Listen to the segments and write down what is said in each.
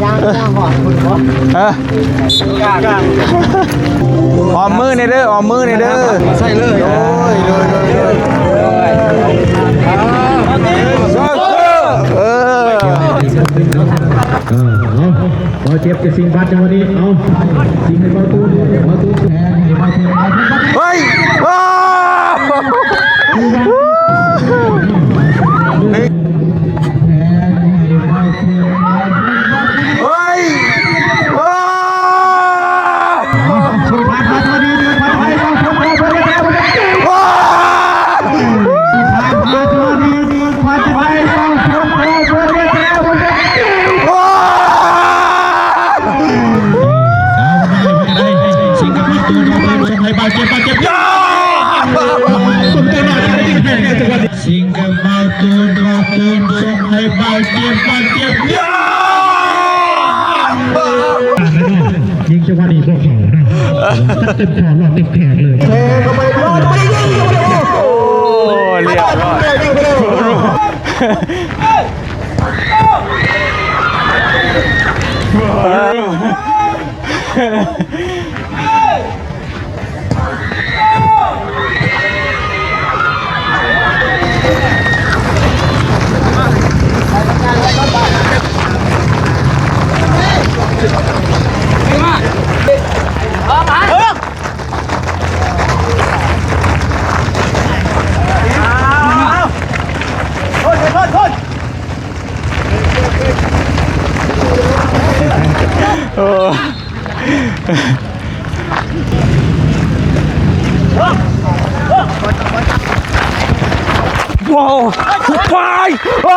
ย่างหอมคุณพ่อออมมือในเด้อออมมือในเด้อใช่เลยโอ้ยเลยเอาเจ็บจะสิงบัตรจังวันนี้เอาสิงให้ประตูแทนให้ประตูแทน เฮ้ยสิงกับมาตูนส่งให้บาดเจ็บยิงจังหวะนี้พวกเขานะเต็มขอหลอดเต็มแขกเลยโอ้เรียบร้อยว้าวไปว้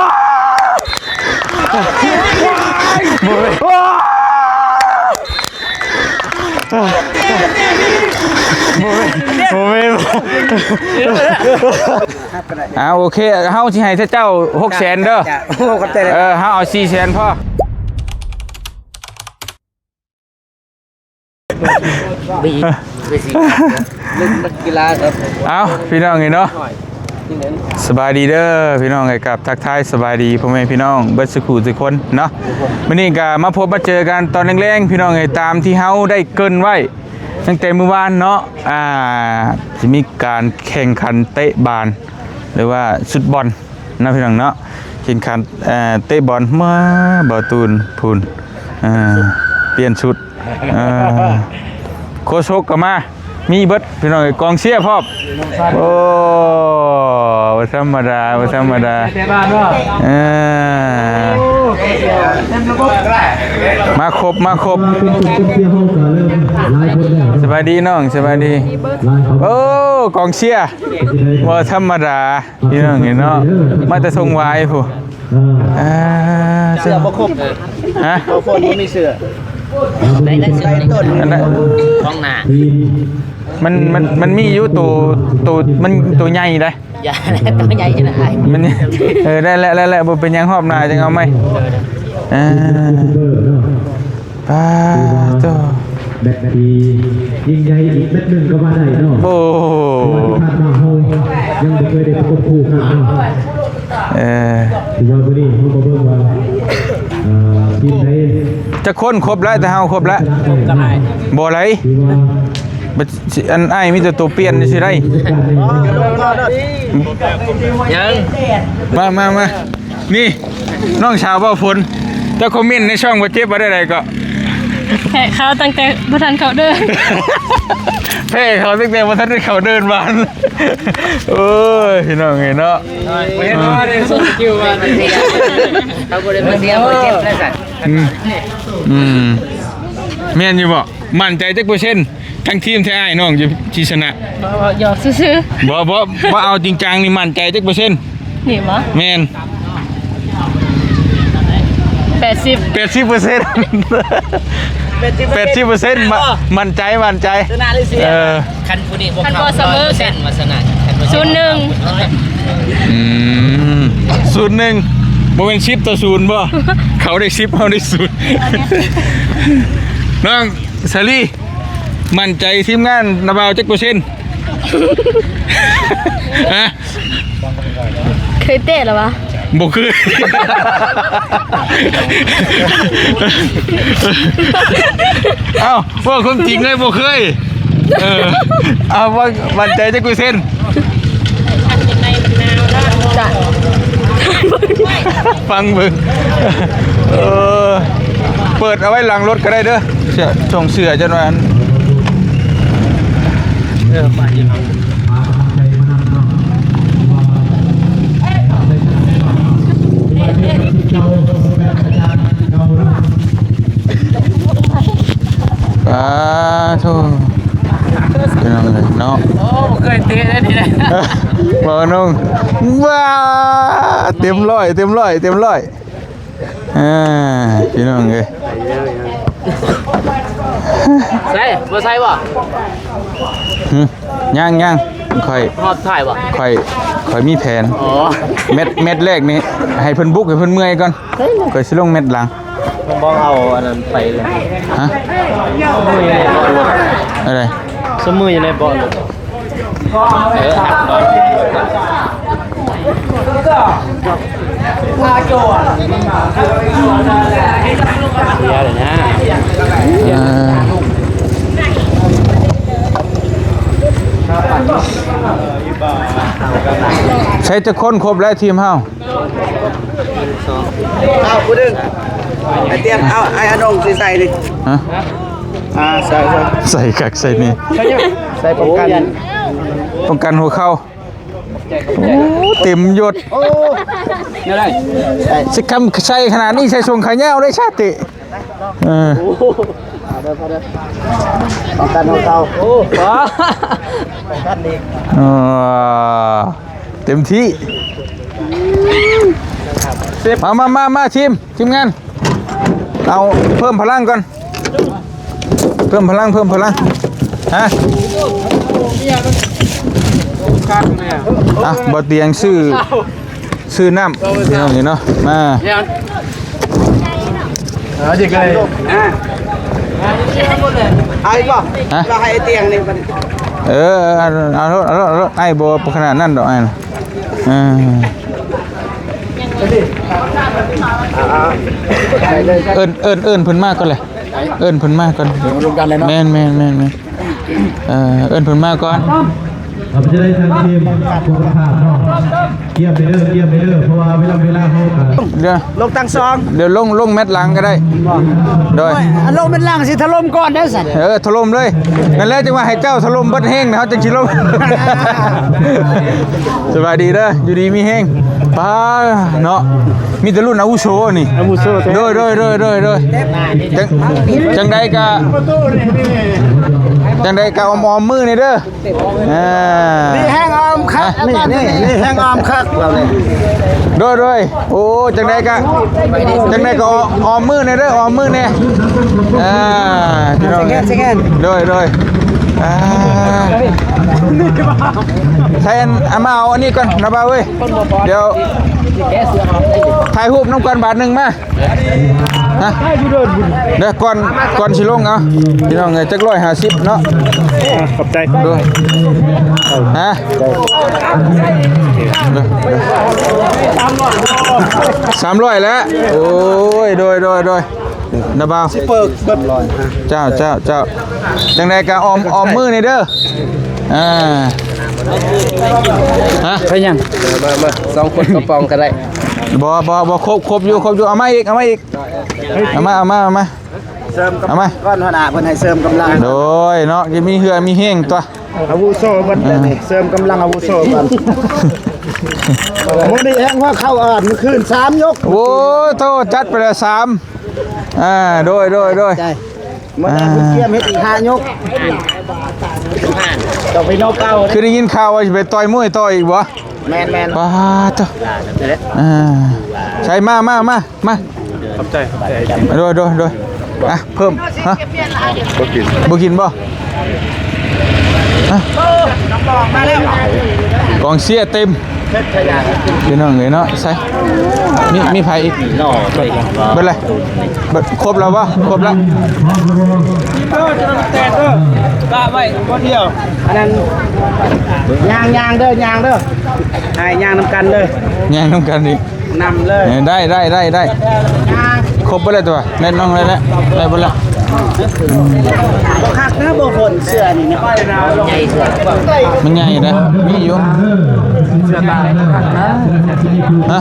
าวโอเคเฮาสิให้เจ้า600,000เด้อเฮาเอา400,000พอบีสิเล่นนักกีฬาครับเอาพี่น้องเนาะสบายดีเด้อพี่น้องไงกับทักทายสบายดีพ่อแม่พี่น้องเบิดสุขุทุกคนเนาะมื้อนี้ก็มาพบมาเจอกันตอนแรงๆพี่น้องไงตามที่เฮาได้เกริ่นไว้ตั้งแต่เมื่อวานเนาะจะมีการแข่งขันเตะบอลหรือว่าฟุตบอลนะพี่น้องเนาะแข่งขันเตะบอลมาบ่ตูนพูนเปลี่ยนชุดโคชกก็มามีเบิดพี่น้องกองเชียร์พร้อมโอ้บ่ธรรมดามาครบสบายดีน้องสบายดีโอ้กองเชียร์บ่ธรรมดาพี่น้องเห็นเนาะมาแต่ทรงไว้ผู้เสือบ่ครบฮะเอาโฟนบ่มีเสือได้เสือต้นท้องหน้ามันมีอยู่ตัวมันตัวใหญ่ได้อย่าตัวใหญ่จังได๋มันได้แล้วบ่เป็นหยังหอบหน้าจังเอาไหมป้าตัวแบตดียิงใหญ่อีกเม็ดนึงก็ว่าได้เนาะโอ้ผ่านมาเฮายังบ่เคยได้ประกบคู่กันเนาะถือว่ามื้อนี้เฮาบ่เบิ่งว่าทีมใดจะคนครบแล้วแต่เฮาครบแล้วบ่ไหลอันไอ้มีแต่ตัวเปลี่ยนสิได้ยังมานี่น้องชาวบ่ฝนจะคอมเมนต์ในช่องบ่เจ็บบ่ได้ใดก็แพ้เขาตั้งแต่บ่ทันเขาเดินแพ้เขาตั้งแต่บ่ทันเขาเดินบ้านโอ้ยพี่น้องเห็นเนาะเห็นว่าได้ส่งคิวมาเขาบ่ได้มาเสียบ่เจ็บแล้วสั่นแม่นอยู่บ่มั่นใจจักเปอร์เซ็นต์ทั้งทีมแท้อ้ายน้องจะสิชนะหยอกซื่อๆบ่เอาจริงจังนี่มั่นใจจักเปอร์เซ็นต์นี่บ่แม่น80% มั่นใจชนะหรือเสียคันผู้นี้พวกเขา100%ว่าชนะ0-1 บ่เป็น10-0บ่เขาได้10เฮาได้0น้องซาลีมั่นใจทีมงานนาบาวจักเปอร์เซ็นต์ฮะเคยเตะหรอวะ บ่เคยเอ้าว่าความจริงเลยบ่เคยเอาว่ามั่นใจจะกูเส้นฟังมึงเปิดเอาไว้หลังรถก็ได้เด้อเสื้อส่งเสื้อจังหวะนั้นโธ่เป็นอะไรเนาะโอ้เคยเตะได้ดีเลย บอกน้องว้าเต็มร้อยพี่น้องเอ้ย ใช่บ่ใช่บ่ ย่างค่อย ฮอดถ่ายบ่ ค่อยมีแผน อ๋อ เม็ดแรกนี่ให้เพิ่นบุกให้เพิ่นเมื่อยก่อนค่อยสิลงเม็ดหลัง ผมบอกเอาอันนั้นไปเลย ฮะอะไร สมืออยู่ในบ่อเลยใช้จะค้นครบแล้วทีมเฮา เอากูดึงไอเตียงเอาไอ้อนงใส่ดิ ฮะ ใส่ ใส่กักใส่นี่ ใส่ป้องกัน ป้องกันหัวเข่าเต็มยศ โอ้ยังไง สิคำใส่ขนาดนี้ใส่ส่งขายาวได้ชาติป้องกันของเราโอ้ป้องกันดี เต็มที่มาทีมงานเอาเพิ่มพลังก่อนเพิ่มพลังฮะบ่เตียงซื้อน้ำนี่เนาะมาเอาดิเลยไอ้ป่ะเราให้เตียงนี่มันเอาไอ้บ่ขนาดนั้นดอกไอ้เอิ้นเพิ่นมากก่อนเลยเอิ้นเพิ่นมากก่อนรวมกันเลยเนาะแม่นเอิ้นเพิ่นมากก่อน เราจะได้ทางทีมคุณภาพเนาะเกี่ยมไปเด้อเพราะว่าเวลาเขาเดี๋ยว ลงตั้งซอง เดี๋ยวลงแมตหลังก็ได้โดย ลงเป็นล่างสิถล่มก่อนได้สั่น ถล่มเลยนั่นแหละจังว่าให้เจ้าถล่มเบิดแห้งนะเขาจะสิลง สวัสดีเด้ออยู่ดีมีแห้งป้าเนาะมีแต่รุ่นอาวุโสนี่โดยจังใดก็ออมมือนี่เด้อนี่แห้งออมคักนี่แห้งออมคักเราเลยโดยโอ้จังใดก็ออมมือนี่เด้อออมมือนี่พี่น้องโดยใช้อามาเอาอันนี้ก่อนนะบ่าวเว้ยเดี๋ยวถ่ายรูปน้ำกันบาทหนึ่งมาฮะเดี๋ยวก่อนสิลงเอาพี่น้องไงจัก150เนาะขอบใจดูฮะ300แล้วโอ้ยโดยนะบ่าวเปิกเบิดลอย เจ้าจังใดก็ออมมือนี่เด้อฮะไปยังมา2คนกระป๋องก็ได้บ่ครบอยู่เอามาอีกเอามาเสริมกำลังก้อนขนาดเพิ่นให้เสริมกำลังโดยเนาะจะมีเหือมีแห้งตัวอาวุโสเพิ่นนี่เสริมกำลังอาวุโสก่อนมื้อนี้แห้งว่าเข้าอ่อนมื้อคืน3ยกโอ้โตจัดไปแล้ว3โดยมื้อนี้เพิ่นเกี่ยมเฮ็ดอีก5ยกต้องไปนอกเก่าคือได้ยินข่าวว่าจะไปต่อยมวยต่อยอีกบ่แม่นป้าตัวใช่มาขอบใจโดยเพิ่มฮะบ่กินบ่ฮะกองเชียร์เต็มพี่น้องเนาะใช่มีไผอีกเบิดเลยครบแล้วบ่ครบแล้วกะไว้คนเดียวอันนั้นยางเด้อยางเด้อให้ยางนำกันเด้อย างนำกันอีก นำเลย ได้ครบไปเลยตัวแน่นอนเลยแล้วได้หมดแล้ว บ่คักนะบ่ฝนเสื้อนี่นะ ใหญ่เสือ มันใหญ่นะมีอยู่ เสื้อตายนะ ฮะ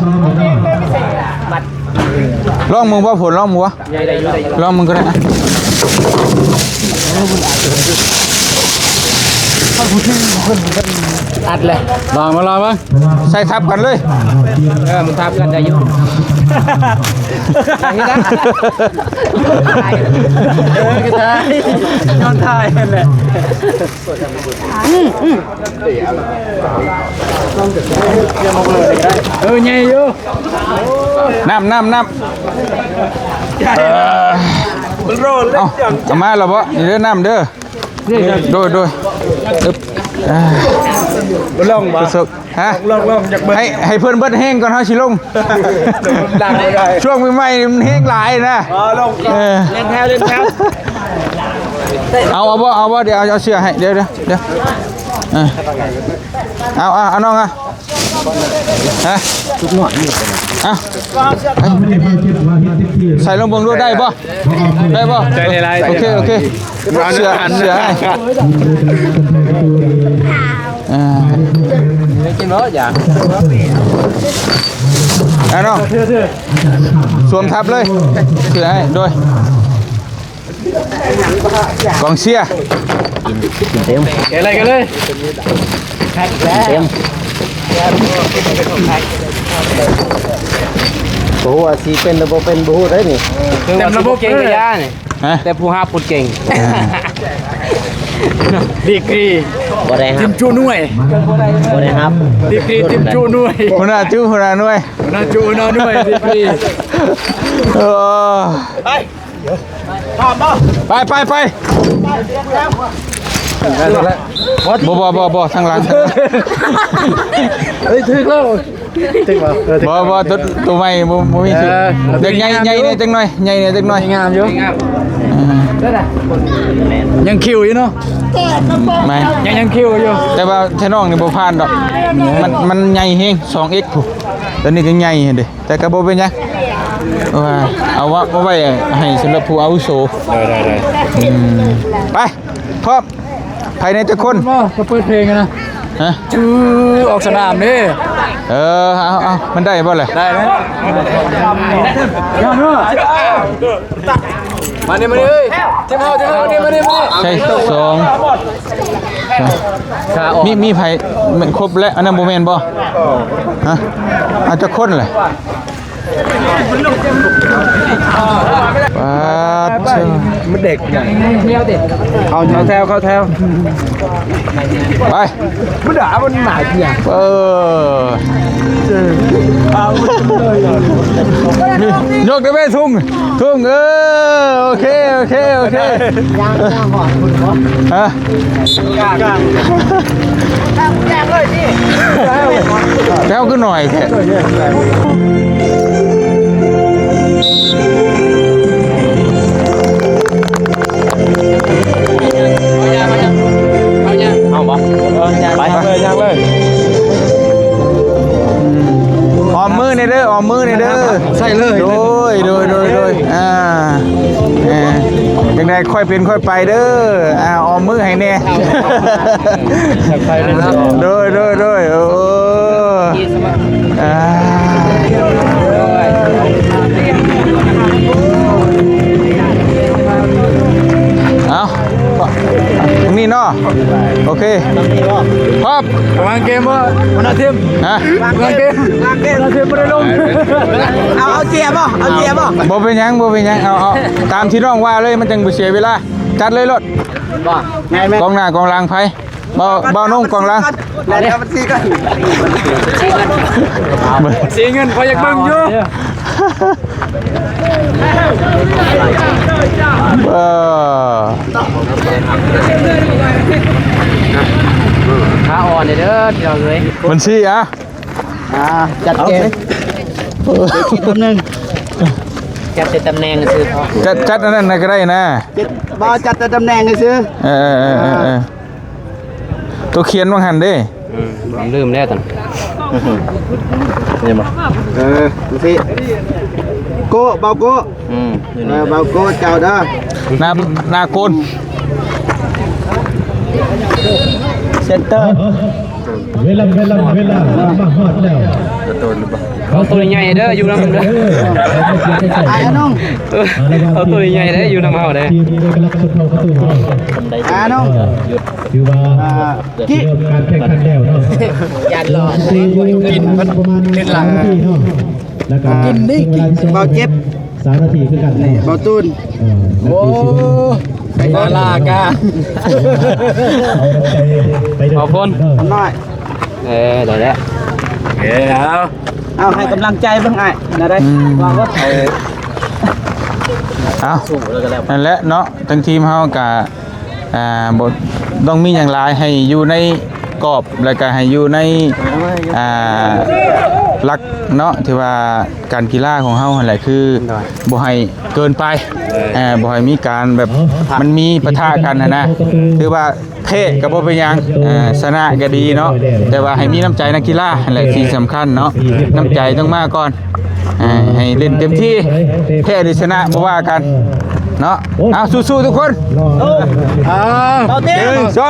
ลองมึงว่าผลลองมึงวะ ใหญ่ได้อยู่ได้อยู่ ลองมึงก็ได้นะ อัดเลยลองมาลองมั้ง ใส่ทับกันเลย มันทับกันได้อยู่นี่นะก็ได้ย้อนทายนั่นแหละใหญ่อยู่ น้ำเอามาแล้วบ่นี่เด้อน้ำเด้อโดยอึ๊บลองบ่ สุกฮะ ลองอยากเบิ่ง ให้เพื่อนเบิดแห้งก่อนเฮาสิลง ดังได้ ช่วงใหม่ๆมันแห้งหลายนะ ลง เออ เล่นแถว เอาบ่เดี๋ยวเอาเสื้อให้เดี๋ยวเออเอาน้องฮะทุกหน่อยเอาใส่ลงบงด้วยได้ป่ะโอเคเสื้อให้กินเนาะอย่าน้องสวมทับเลยเสื้อให้โดยกองเชียร์ อะไรกันเลยเต็ม โอ้สิเป็นระบบเป็นบูได้นี่ เต็มระบบเก่งกระยาเนี่ยแต่ผู้ห้าปุดเก่งดีกรีบ่ได้ครับทีมจูนุ่ยบ่ได้ครับดีกรีทีมจูนุ่ย หัวหน้าจูหัวหน้าหน่วย น่าจูน่านุ่ยดีกรี ไปบ่ทางหลัง เฮ้ยถึงแล้วถึงแล้ว บ่ตัวใหม่บ่มีสิเด็กใหญ่เนี่ยจังหน่อยใหญ่เนี่ยจังหน่อย งามอยู่ยังคิวอยู่เนาะ ไม่ ยังคิวอยู่ แต่ว่าแท้น้องนี่บ่ผ่านดอกมันใหญ่แฮง 2x ผู้ตอนนี้ก็ใหญ่เด้แต่ก็บ่เป็นหยังว่าเอาไว้ให้สำหรับผู้อาวุโสได้ไปพร้อมภายในทุกคน มาเปิดเพลงนะ ฮะ ชื่อออกสนามนี่ เอามันได้บ่ล่ะ ได้ไหมยังเนาะมาเนี่ยเอ้ยเจ้าเนี่ยมาเนี่ย ใช่2มีไผมันครบแล้วอันนั้นบ่แม่นบ่ฮะอาจจะคนแหละมันเด็ก เที่ยวดิเข้าแถวไป มันด่ามันหนาเกี่ย ยกได้ไหมทุ่งโอเคฮะแล้วก็หน่อยแค่เอาบ่ไปเลยยังเลย ออมมือในเด้อใส่เลยโดยยังไงค่อยเป็นค่อยไปเด้อออมมือให้แน่โดยโอ้เอาตรงนี้เนาะโอเคพร้อม วางเกมว่าวันอาทิตย์ ฮะ วางเกมวันอาทิตย์ไม่ได้ลงเอาเจียบ่บ่เป็นหยังเอาตามที่น้องว่าเลยมันจังบ่เสียเวลาจัดเลยรถ บ่ไงแม่ กองหน้ากองหลังไผเบานุ่งกองหลัง แล้วมันซีกันซีเงินพออยากเบิ่งอยู่ขาอ่อนเด้อที่เราเลย มันซี่อ่ะ จัดเกมตำแหน่งจัดตำแหน่งซื้อ จัดอันนั้นก็ได้นะ บ่จัดแต่ตำแหน่งซื้อ ตัวเขียนว่าหันเด้ ลืมแล้วตอน นี่บ่ดูสิโกเบาโกเบาโกเจ้าเด้อ หน้าโกน เซ็นเตอร์ เวลามาฮอดแล้ว เอาตัวใหญ่เด้ออยู่นำเด้อไอ้น้องเอาตัวใหญ่เด้ออยู่นำเฮาเด้อ ทีมนี้กำลังสุดเข้าประตูเนาะ น้อง คือว่าเริ่มการแข่งขันแล้วเนาะ ยันรอ กินมันประมาณ3 นาทีเนาะแล้วก็กินนี่เบาเจ็บ3 นาทีคือกันเบาตูนโอ้ไปลากาขอบคุณน้อยได้แล้วเอาให้กำลังใจเบิ่งอ้ายนะได้ว่าก็เอานั่นแหละเนาะทั้งทีมเฮาก็บ่ต้องมีอย่างหลายให้อยู่ในกรอบแล้วก็ให้อยู่ในหลักเนาะที่ว่าการกีฬาของเฮาหั่นแหละคือบ่ให้เกินไปบ่ให้มีการแบบมันมีปะทะกันนะคือว่าแพ้ก็บ่เป็นหยังชนะก็ดีเนาะแต่ว่าให้มีน้ำใจนักกีฬาหั่นแหละที่สำคัญเนาะน้ำใจต้องมาก่อนให้เล่นเต็มที่แพ้หรือชนะบ่ว่ากันเนาะเอาสู้ๆทุกคนเอาเต้สู้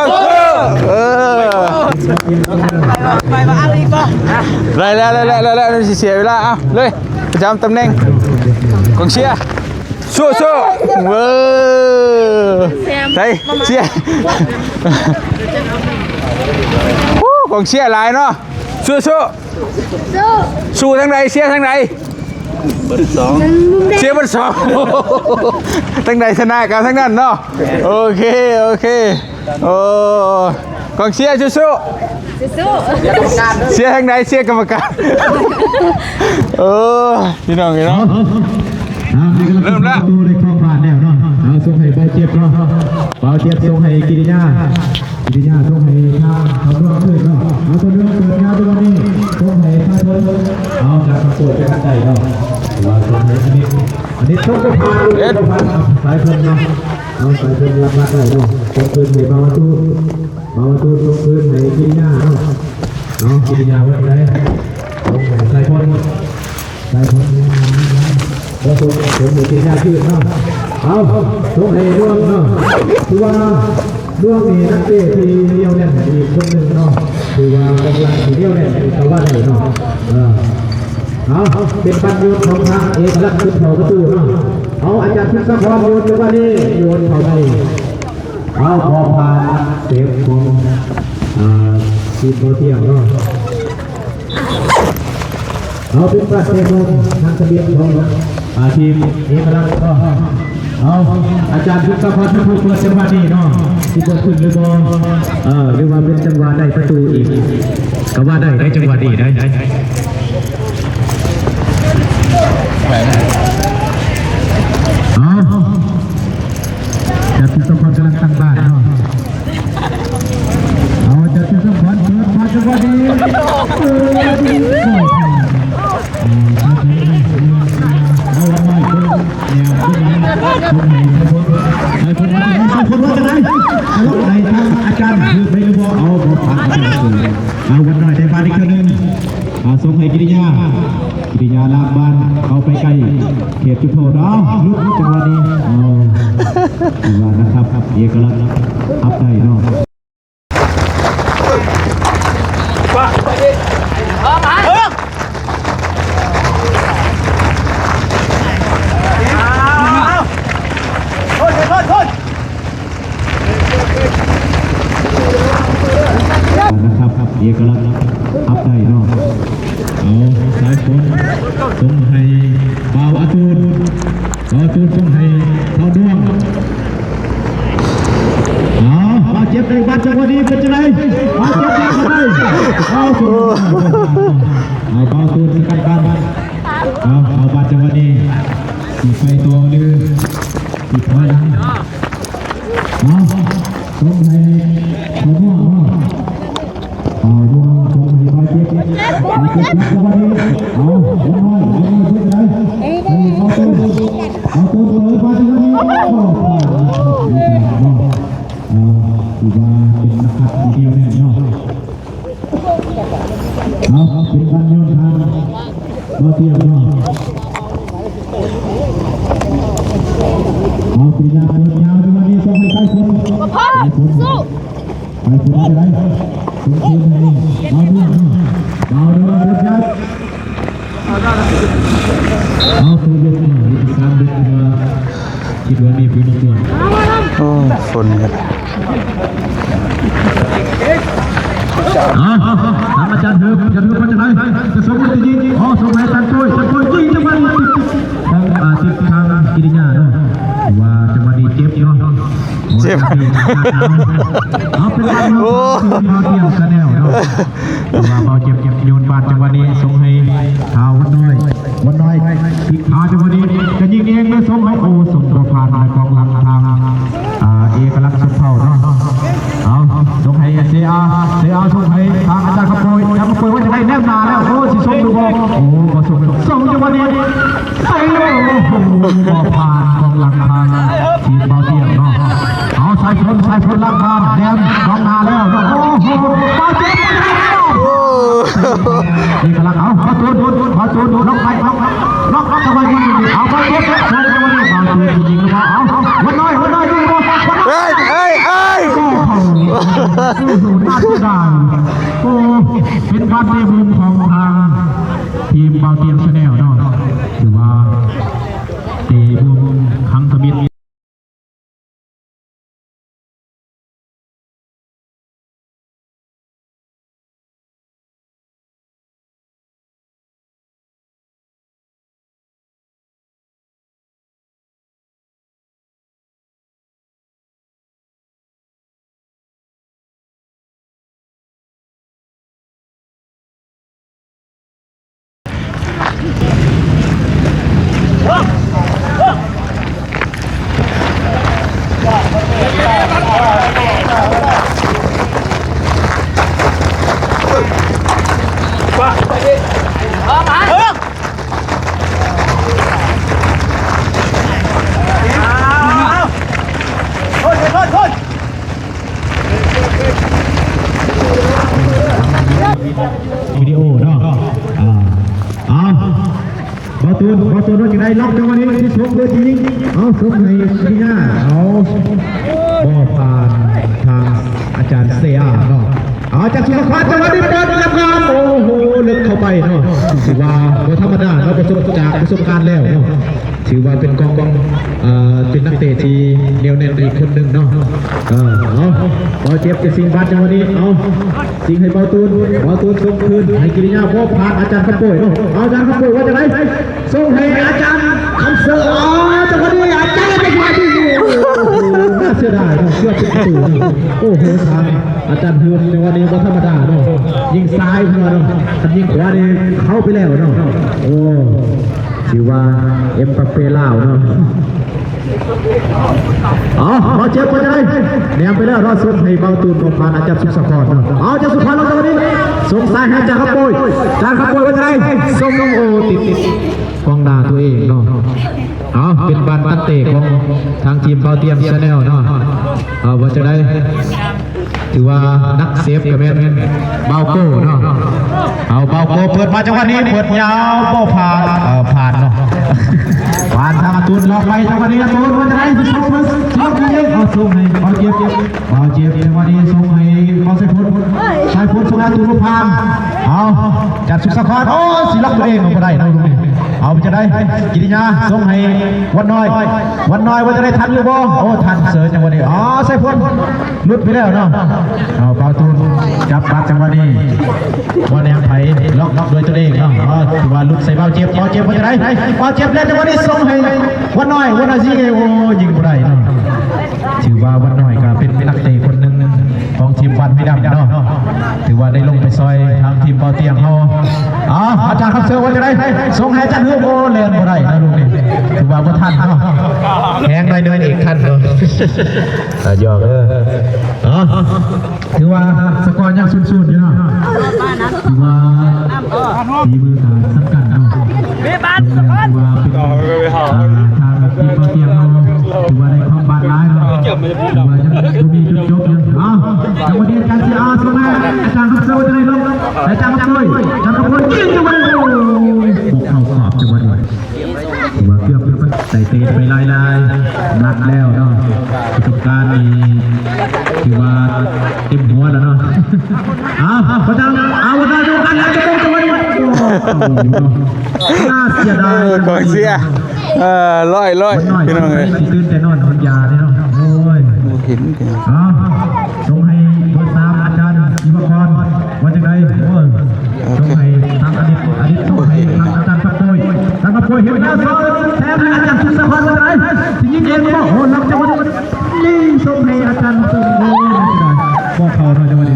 ไปมาอะไรอีกบ่แล้วเสียเวลาเอาเลยประจำตำแหน่งกองเชียร์สู้เว้ยเชียร์กองเชียร์หลายเนาะสู้ทางไหนเชียร์ทางไหนเชียร์เบอร์2ทั้งใดชนะกันทั้งนั้นเนาะโอเคโอ้กองเชียร์สู้เชียร์ทางใดเชียร์กรรมการพี่น้องเริ่มแล้วประตูในครองผ่านแล้วเนาะเอาส่งให้เบาเจ็บเนาะเบาเจ็บส่งให้กิริยาส่งให้ทางเขาร่วมขึ้นเนาะเอาตัวเรื่องเปิดงานตัวนี้ส่งให้พาเพิ่นเอาจากประตูไปกันได้เนาะว่าส่งให้อันนี้ส่งไปผ่านสายเพิ่นเนาะเอาสายเพิ่นรับมาได้เนาะส่งคืนให้เบาตูส่งคืนให้กิริยาเนาะกิริยาไว้ได้ส่งให้สายเพิ่นเราส่งให้กิริยาขึ้นเนาะเอาส่งให้ร่วงเนาะคือว่าร่วงนี่นักเตะที่เลี้ยวเนี่ยอีกคนหนึ่งเนาะคือว่ากำลังที่เลี้ยวเนี่ยแต่ว่าไหนเนาะเอาเป็นปัญโยนของทางเอกลักษณ์ขึ้นเขาประตูเนาะเอาอาจารย์พิศพรโยนจังหวะนี้โยนเขาได้เอาพอผ่านเซฟของทีมโบเทียงเนาะเอาเป็นปัญโยนทางทะเบียนของทีมเอกลักษณ์ก็เอาอาจารย์พิศพรเป็นผู้เปิดจังหวะนี้เนาะที่เปิดขึ้นหรือบ่หรือว่าเป็นจังหวะได้ประตูอีกก็ว่าได้จังหวะนี้ได้จะพิศพรกำลังตั้งบ้านเนาะเอาจะพิศพรเปิดมาจังหวะนี้อาจารย์คือไปเลยบอกเอาผ่านเอาวันหน่อยได้บ้านอีกคนนึงส่งให้กิริยาลากบ้านเขาไปไกลเขตจุดโทษลุกจังหวะนี้จังหวะนะครับเอกลักษณ์อัพได้เนาะนะครับเอกลักษณ์อัพได้เนาะเอาสายฝนส่งให้เบาอาตูนส่งให้เขาด้วงบาดเจ็บในบ้านจังหวะนี้เป็นจังไงบาดเจ็บเข้าไปเอาเบาตูนสกัดบ้านเอาบ้านจังหวะนี้ตีไฟตัวหรือตีไฟหลังส่งให้เขาด้วงดวงตรงนี้มาเจ็บนักวันนี้เอาขึ้นเลยเอาตัวเปิดมาตรงนี้ถือว่าเป็นนักขัดเดียวแน่นอน เอาปีนาเปิดยาวจังหวะนี้ส่งให้ใต้คน พ่อสู้ ไปคนจะได้ส่งคืนให้เอาเรื่องเอาเรื่องเปิดยาวเอาตัวเลือกหน่อยการเลือกมาคิดว่ามีพื้นที่ โอ้ฝนครับ ทำอาจารย์เถอะอาจารย์เถอะมาจากไหนจะส่งไปยิงอ๋อส่งให้ท่านช่วยยิงจังหวะนี้ทางติดทางกิริยาเนาะว่าจังหวะนี้เจ็บเนาะเจ็บเอาเป็นการโอ้มาเที่ยวกันแนวเนาะว่าเบาเจ็บโยนบาดจังหวะนี้ส่งให้เท้าวันน้อยปิดขาจังหวะนี้จะยิงเองไม่ส่งให้โอ้ส่งตัวผ่านในกองหลังทางเอกลักษณ์สุดเท่าเนาะเอาส่งให้เสียส่งให้ทางอาจารย์ขโมยว่าจะได้แนบนาแล้วโอ้สิส่งดูบอกโอ้ก็ส่งจังหวะนี้ไปเลยโอ้บ่ผ่านกองหลังทางทีมเบาเทียมเนาะเอาสายฝนล่างทางแนมกองนาแล้วโอ้โหมาเจ็บนี่กำลังเอาจูนล็อกไปล็อกทำไมยิงเอาไปเจ็บส่งจังหวะนี้เบาเทียมยิงหรือเปล่าเอาวันน้อยดูบอลเฮ้ยโอ้โหน่าเสียดายโอ้เป็นการเตะมุมของทางทีมเบาเทียมชาแนลเนาะถือว่าเตะมุมครั้งทมิตวิดีโอเนาะบอลตูนว่าอย่างไรล็อกจังหวะนี้ที่ส่งเลยจริงเอาส่งให้ที่หน้าเอาบอลผ่านทางอาจารย์เซียเนาะเอาจากสุรพัฒน์จังหวะนี้เปิดทำงานโอ้โหลึกเข้าไปเนาะถือว่าไม่ธรรมดาเราประสบการณ์แล้วเนาะถือว่าเป็นกองเป็นนักเตะที่เหนียวแน่นอีกคนหนึ่งเนาะเอาบอลเจ็บจะสิงบัตจังหวะนี้เอาสิงให้บอลตูนส่งคืนให้กิริยาพบผ่านอาจารย์ขโมยเนาะอาจารย์ขโมยว่าจะไหนส่งให้อาจารย์คำเสือจังหวะนี้อาจารย์จะมาที่นี่น่าเสียดายเนาะเพื่อเป็นประตูโอ้โหทางอาจารย์เฮือนในวันนี้ก็ธรรมดาเนาะยิงซ้ายเข้ามาเนาะยิงขวานี่เข้าไปแล้วเนาะโอ้ถือว่าเอ็มบัปเป้ล่าวเนาะมาเจ็บมาจะได้แนมไปแล้วรอดส่งให้เบาตูนออกมาอาจารย์สุขสครเอาจะสุขสครลงตรงนี้ส่งสายให้จานขโมยว่าจะได้ส่งน้องโอติดกองดาตัวเองเนาะเป็นบานตั้งเตะของทางทีมเบาเทียมชาแนลเนาะว่าจะได้ถือว่านักเซฟกับแมนเบาโก้เนาะเบาโก้เปิดมาจังหวะนี้เปิดยาวโป้ผ่านเนาะผ่านทางตูนล็อกไปจังหวะนี้ตูนว่าจะได้ส่งมาส่งให้เบาเจ็บจังหวะนี้ส่งให้เขาใส่พ้นส่งให้ตูนผ่านจัดสุขสครสิล็อกตัวเองเอาไปได้นะลูกเอาไปจะได้กิริยาส่งให้วันน้อยว่าจะได้ทันหรือบ่ทันเสือจังหวะนี้ใส่พ้นลุดไปแล้วเนาะเบาตูนจับปัดจังหวะนี้วันนี้ไผ่ล็อกโดยตัวเองเนาะว่าลุดใส่เบาเจ็บว่าจะได้เบาเจ็บแล้วจังหวะนี้ส่งให้วันน้อยสิยิงบ่ได้เนาะถือว่าวันน้อยก็เป็นนักเตะคนหนึ่งของทีมวันไม่ดำเนาะถือว่าได้ลงไปซอยทางทีมเบาเตียงเขาอาจารย์ครับเสือว่าจะได้ส่งให้อาจารย์เฮือกเล่นบ่ได้นะลูกนี่ถือว่าบ่ทันเนาะแข่งได้เนินอีกทันเนาะหยอกถือว่าสกอร์ยังสุดๆอยู่เนาะถือว่าทีมือขาดสำคัญเนาะถือว่าเป็นทางทีมเบาเตียงเราถือว่าได้ความบาดร้ายเนาะถือว่ายังมีจุดจบอยู่จังหวะนี้การเสียส่งให้อาจารย์ครับเสือว่าจะได้ลงอาจารย์ครับยิงจังหวะนี้บุกเข้าขอบจังหวะนี้ถือว่าเกือบเป็น ใส่เตะไปลายนักแล้วเนาะประสบการณ์นี่ถือว่าเต็มหัวแล้วเนาะพระเจ้าวันนี้ดูกันแล้วจะต้องตัวนี้น่าเสียดาย กองเสียร้อยพี่น้องเลย ตื่นแต่นอนคนยาเนี่ยเนาะโอ้ย เห็นกัน ส่งให้เบอร์3อาจารย์อิวกรว่าจะไงโอ้ยส่งให้ทางอดีตส่งให้ทางอาจารย์ปักโวยทางปักโวยเห็นแล้วแถมอาจารย์สุสพรว่าไงที่ยิ่งเย็นบอกโอ้รับจังหวะนี่ส่งให้อาจารย์ปักโวยโอ้ยบอกเขาเนาะจังหวะนี้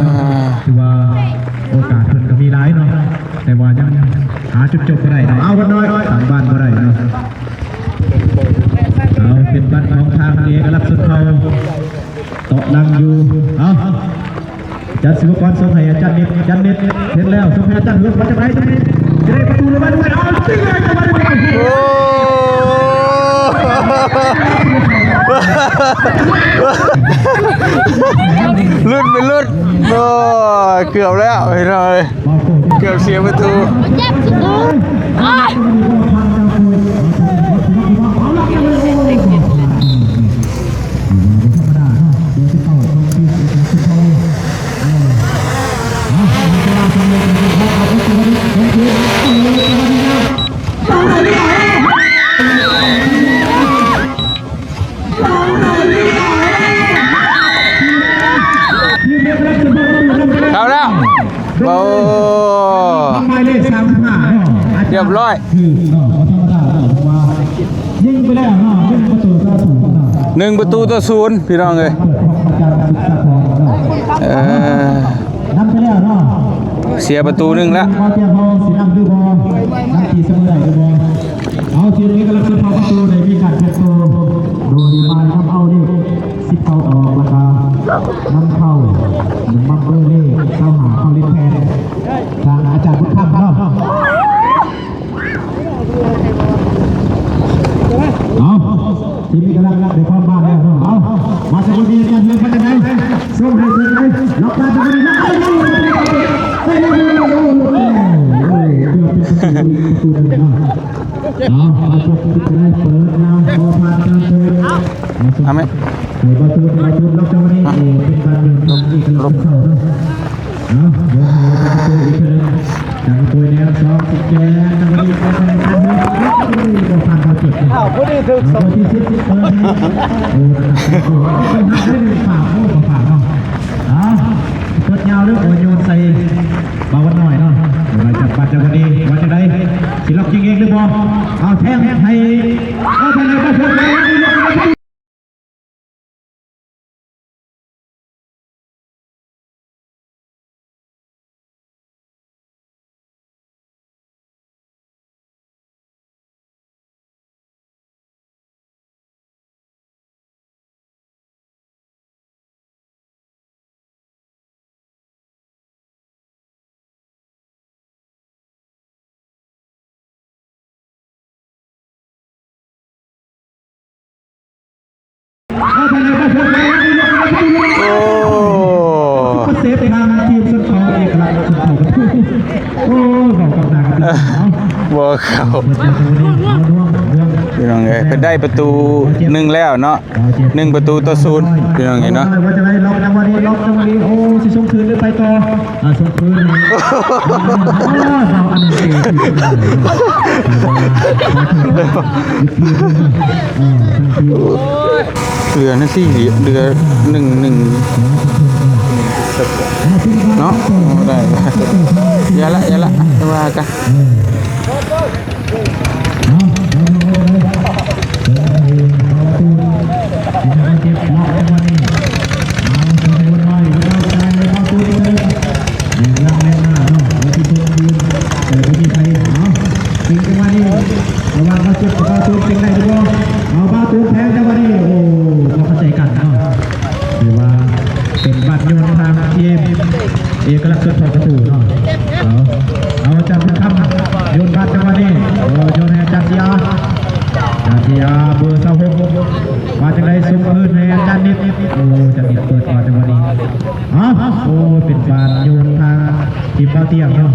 ถือว่าโอกาสเพิ่นก็มีหลายเนาะแต่ว่ายังหาจุดจบก็ได้เนาะเอากันหน่อยทางบ้านก็ได้เนาะเอาเป็นบ้านของทางเอกลักษณ์สุดเขาโตะลังอยู่เอาจัดศิลปกรส่งให้อาจารย์เน็ตเห็นแล้วส่งให้อาจารย์ลุกมาจากไหนตรงนี้จะได้ประตูเลยมาด้วยเอาจริงเลยจะมาด้วยโอ้ลุ้นเป็นลุ้นโอ้เกือบแล้วเห็นเลยเกือบเสียประตู เจ็บสุดเลยอ้าย เข้าแล้วโอ้ หมายเลข35 เรียบร้อย คือธรรมดาว่ายิงไปแล้วเนาะยิงประตูก็ถูกเนาะ 1 ประตูต่อ 0พี่น้องเลย นำไปแล้วเนาะ เสียประตู1แล้ว พอเตรียมพอสีน้ำดูบอลน้ำทีเสมอได้ดูบอลเอาทีนี้กำลังจะพอประตูในมีการเก็บตัวโดยมาน้ำเอานี่10เข้าออกราคาน้ำเข้า1บัมเบอร์นี่เข้าหาเข้าลิ้นแพนทางอาจารย์พุทธภาพเนาะเอาทีนี้กำลังในความบ้านแล้วเนาะเอามาสกุลดีกันเลยพัฒนาส่งให้ส่งให้ล็อกการสกุลดีล็อกให้เกือบเป็นประตูเลยเนาะเอาสกุลดีเปิดนะพอผ่านการเปิดเอาไหมในประตูล็อกจังหวะนี้เป็นการเดินลงอีกแล้วเข้าเนาะเอาเดี๋ยวให้ประตูอีกเลยจากตัวแนวซ้อมสิแกจังหวะนี้ก็เป็นการเดินก็ผ่านเขาเจ็บอ้าวผู้นี้ถึงสองที่10เปิดโอ้โหเป็นนักเล่นฝากโอ้ฝากเนาะกดยาวด้วยโอนโยนใส่เบาหน่อยเนาะเราจับปัดจังหวะนี้ว่าจะได้สิล็อกยิงเองหรือเปล่าเอาแทงให้เอาไปเลยก็ชนเลยเซฟทางทีมสุดเขาเอกลักษณ์สุดเขาโอ้บอกกับนางกันบ่เข้าพี่น้องเอ้ยเพิ่นได้ประตู1แล้วเนาะ1 ประตูต่อ 0พี่น้องเอ้ยเนาะว่าจะได้ล็อกจังหวะนี้โอ้สิส่งคืนหรือไปต่อส่งคืนเราอันนี้เดือนนั่นสิเดือน1เนาะได้อย่าละจะว่ากันระวังเขาเจ็บเขาตูนเป็นไงดูเอาบ้าตูนแทงจังหวะนี้โอ้เขาเข้าใจกันเนาะถือว่าเป็นบัตรโยนทางทีมเอกลักษณ์สุดประตูเนาะเอาจับเป็นคำโยนบัตรจังหวะนี้โยนให้จัดยาเบอร์26มาจังไรส่งคืนให้อาจารย์นิดโอ้จัดนิดเปิดก่อนจังหวะนี้โอ้เป็นบัตรโยนทางทีมเป้าเตี้ยเนาะ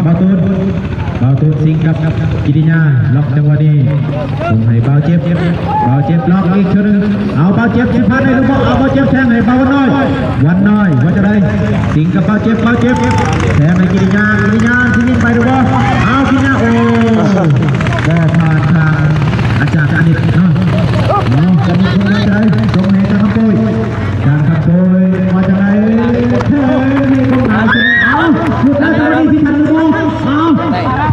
บาตูน สิงกับกิติญาล็อกจังหวะนี้ส่งให้เบาเจ็บล็อกอีกชุดนึงเอาเบาเจ็บสิพันให้ลูกบอลเอาเบาเจ็บแทงให้เบาวันน้อยว่าจะได้สิงกับเบาเจ็บแทงให้กิติญาที่ยิงไปดูบอลเอากิติญาโอ้ก็ผ่านทางอาจารย์อนิตเนาะจะมีคนมาจะได้ตรงนี้การขับโบยมาจะได้เฮ้ยมีคนหาจะเอาหยุดแล้วตอนนี้ที่ทันดูเอา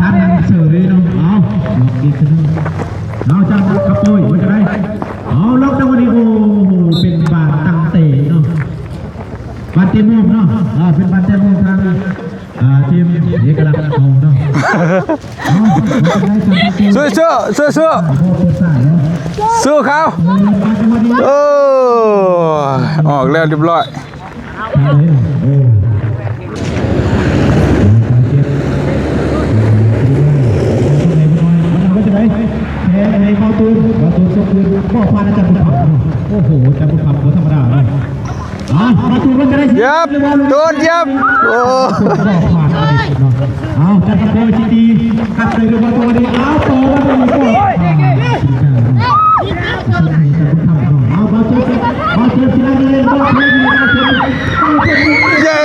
ทันเฉยเนาะเอาล็อกอีกนึงเอาจังขับโบยมาจะได้เอาล็อกจังวันนี้โอ้เป็นบาดตั้งเตะเนาะบาดเต็มมุมเนาะเป็นบาดเต็มมุมทางทีมเอกลักษณ์ของเนาะสู้เขาออกแล้วเรียบร้อยโอ้โหจับบุญคำธรรมดาเลยประตูมันจะได้ยับโดนยับโอ้เอาจับโบยทีดีขัดเลยดูว่าตัวนี้เอาโตมาดูเอาบอลเจ็บที่นั่นเลยบอลเจ็บเย้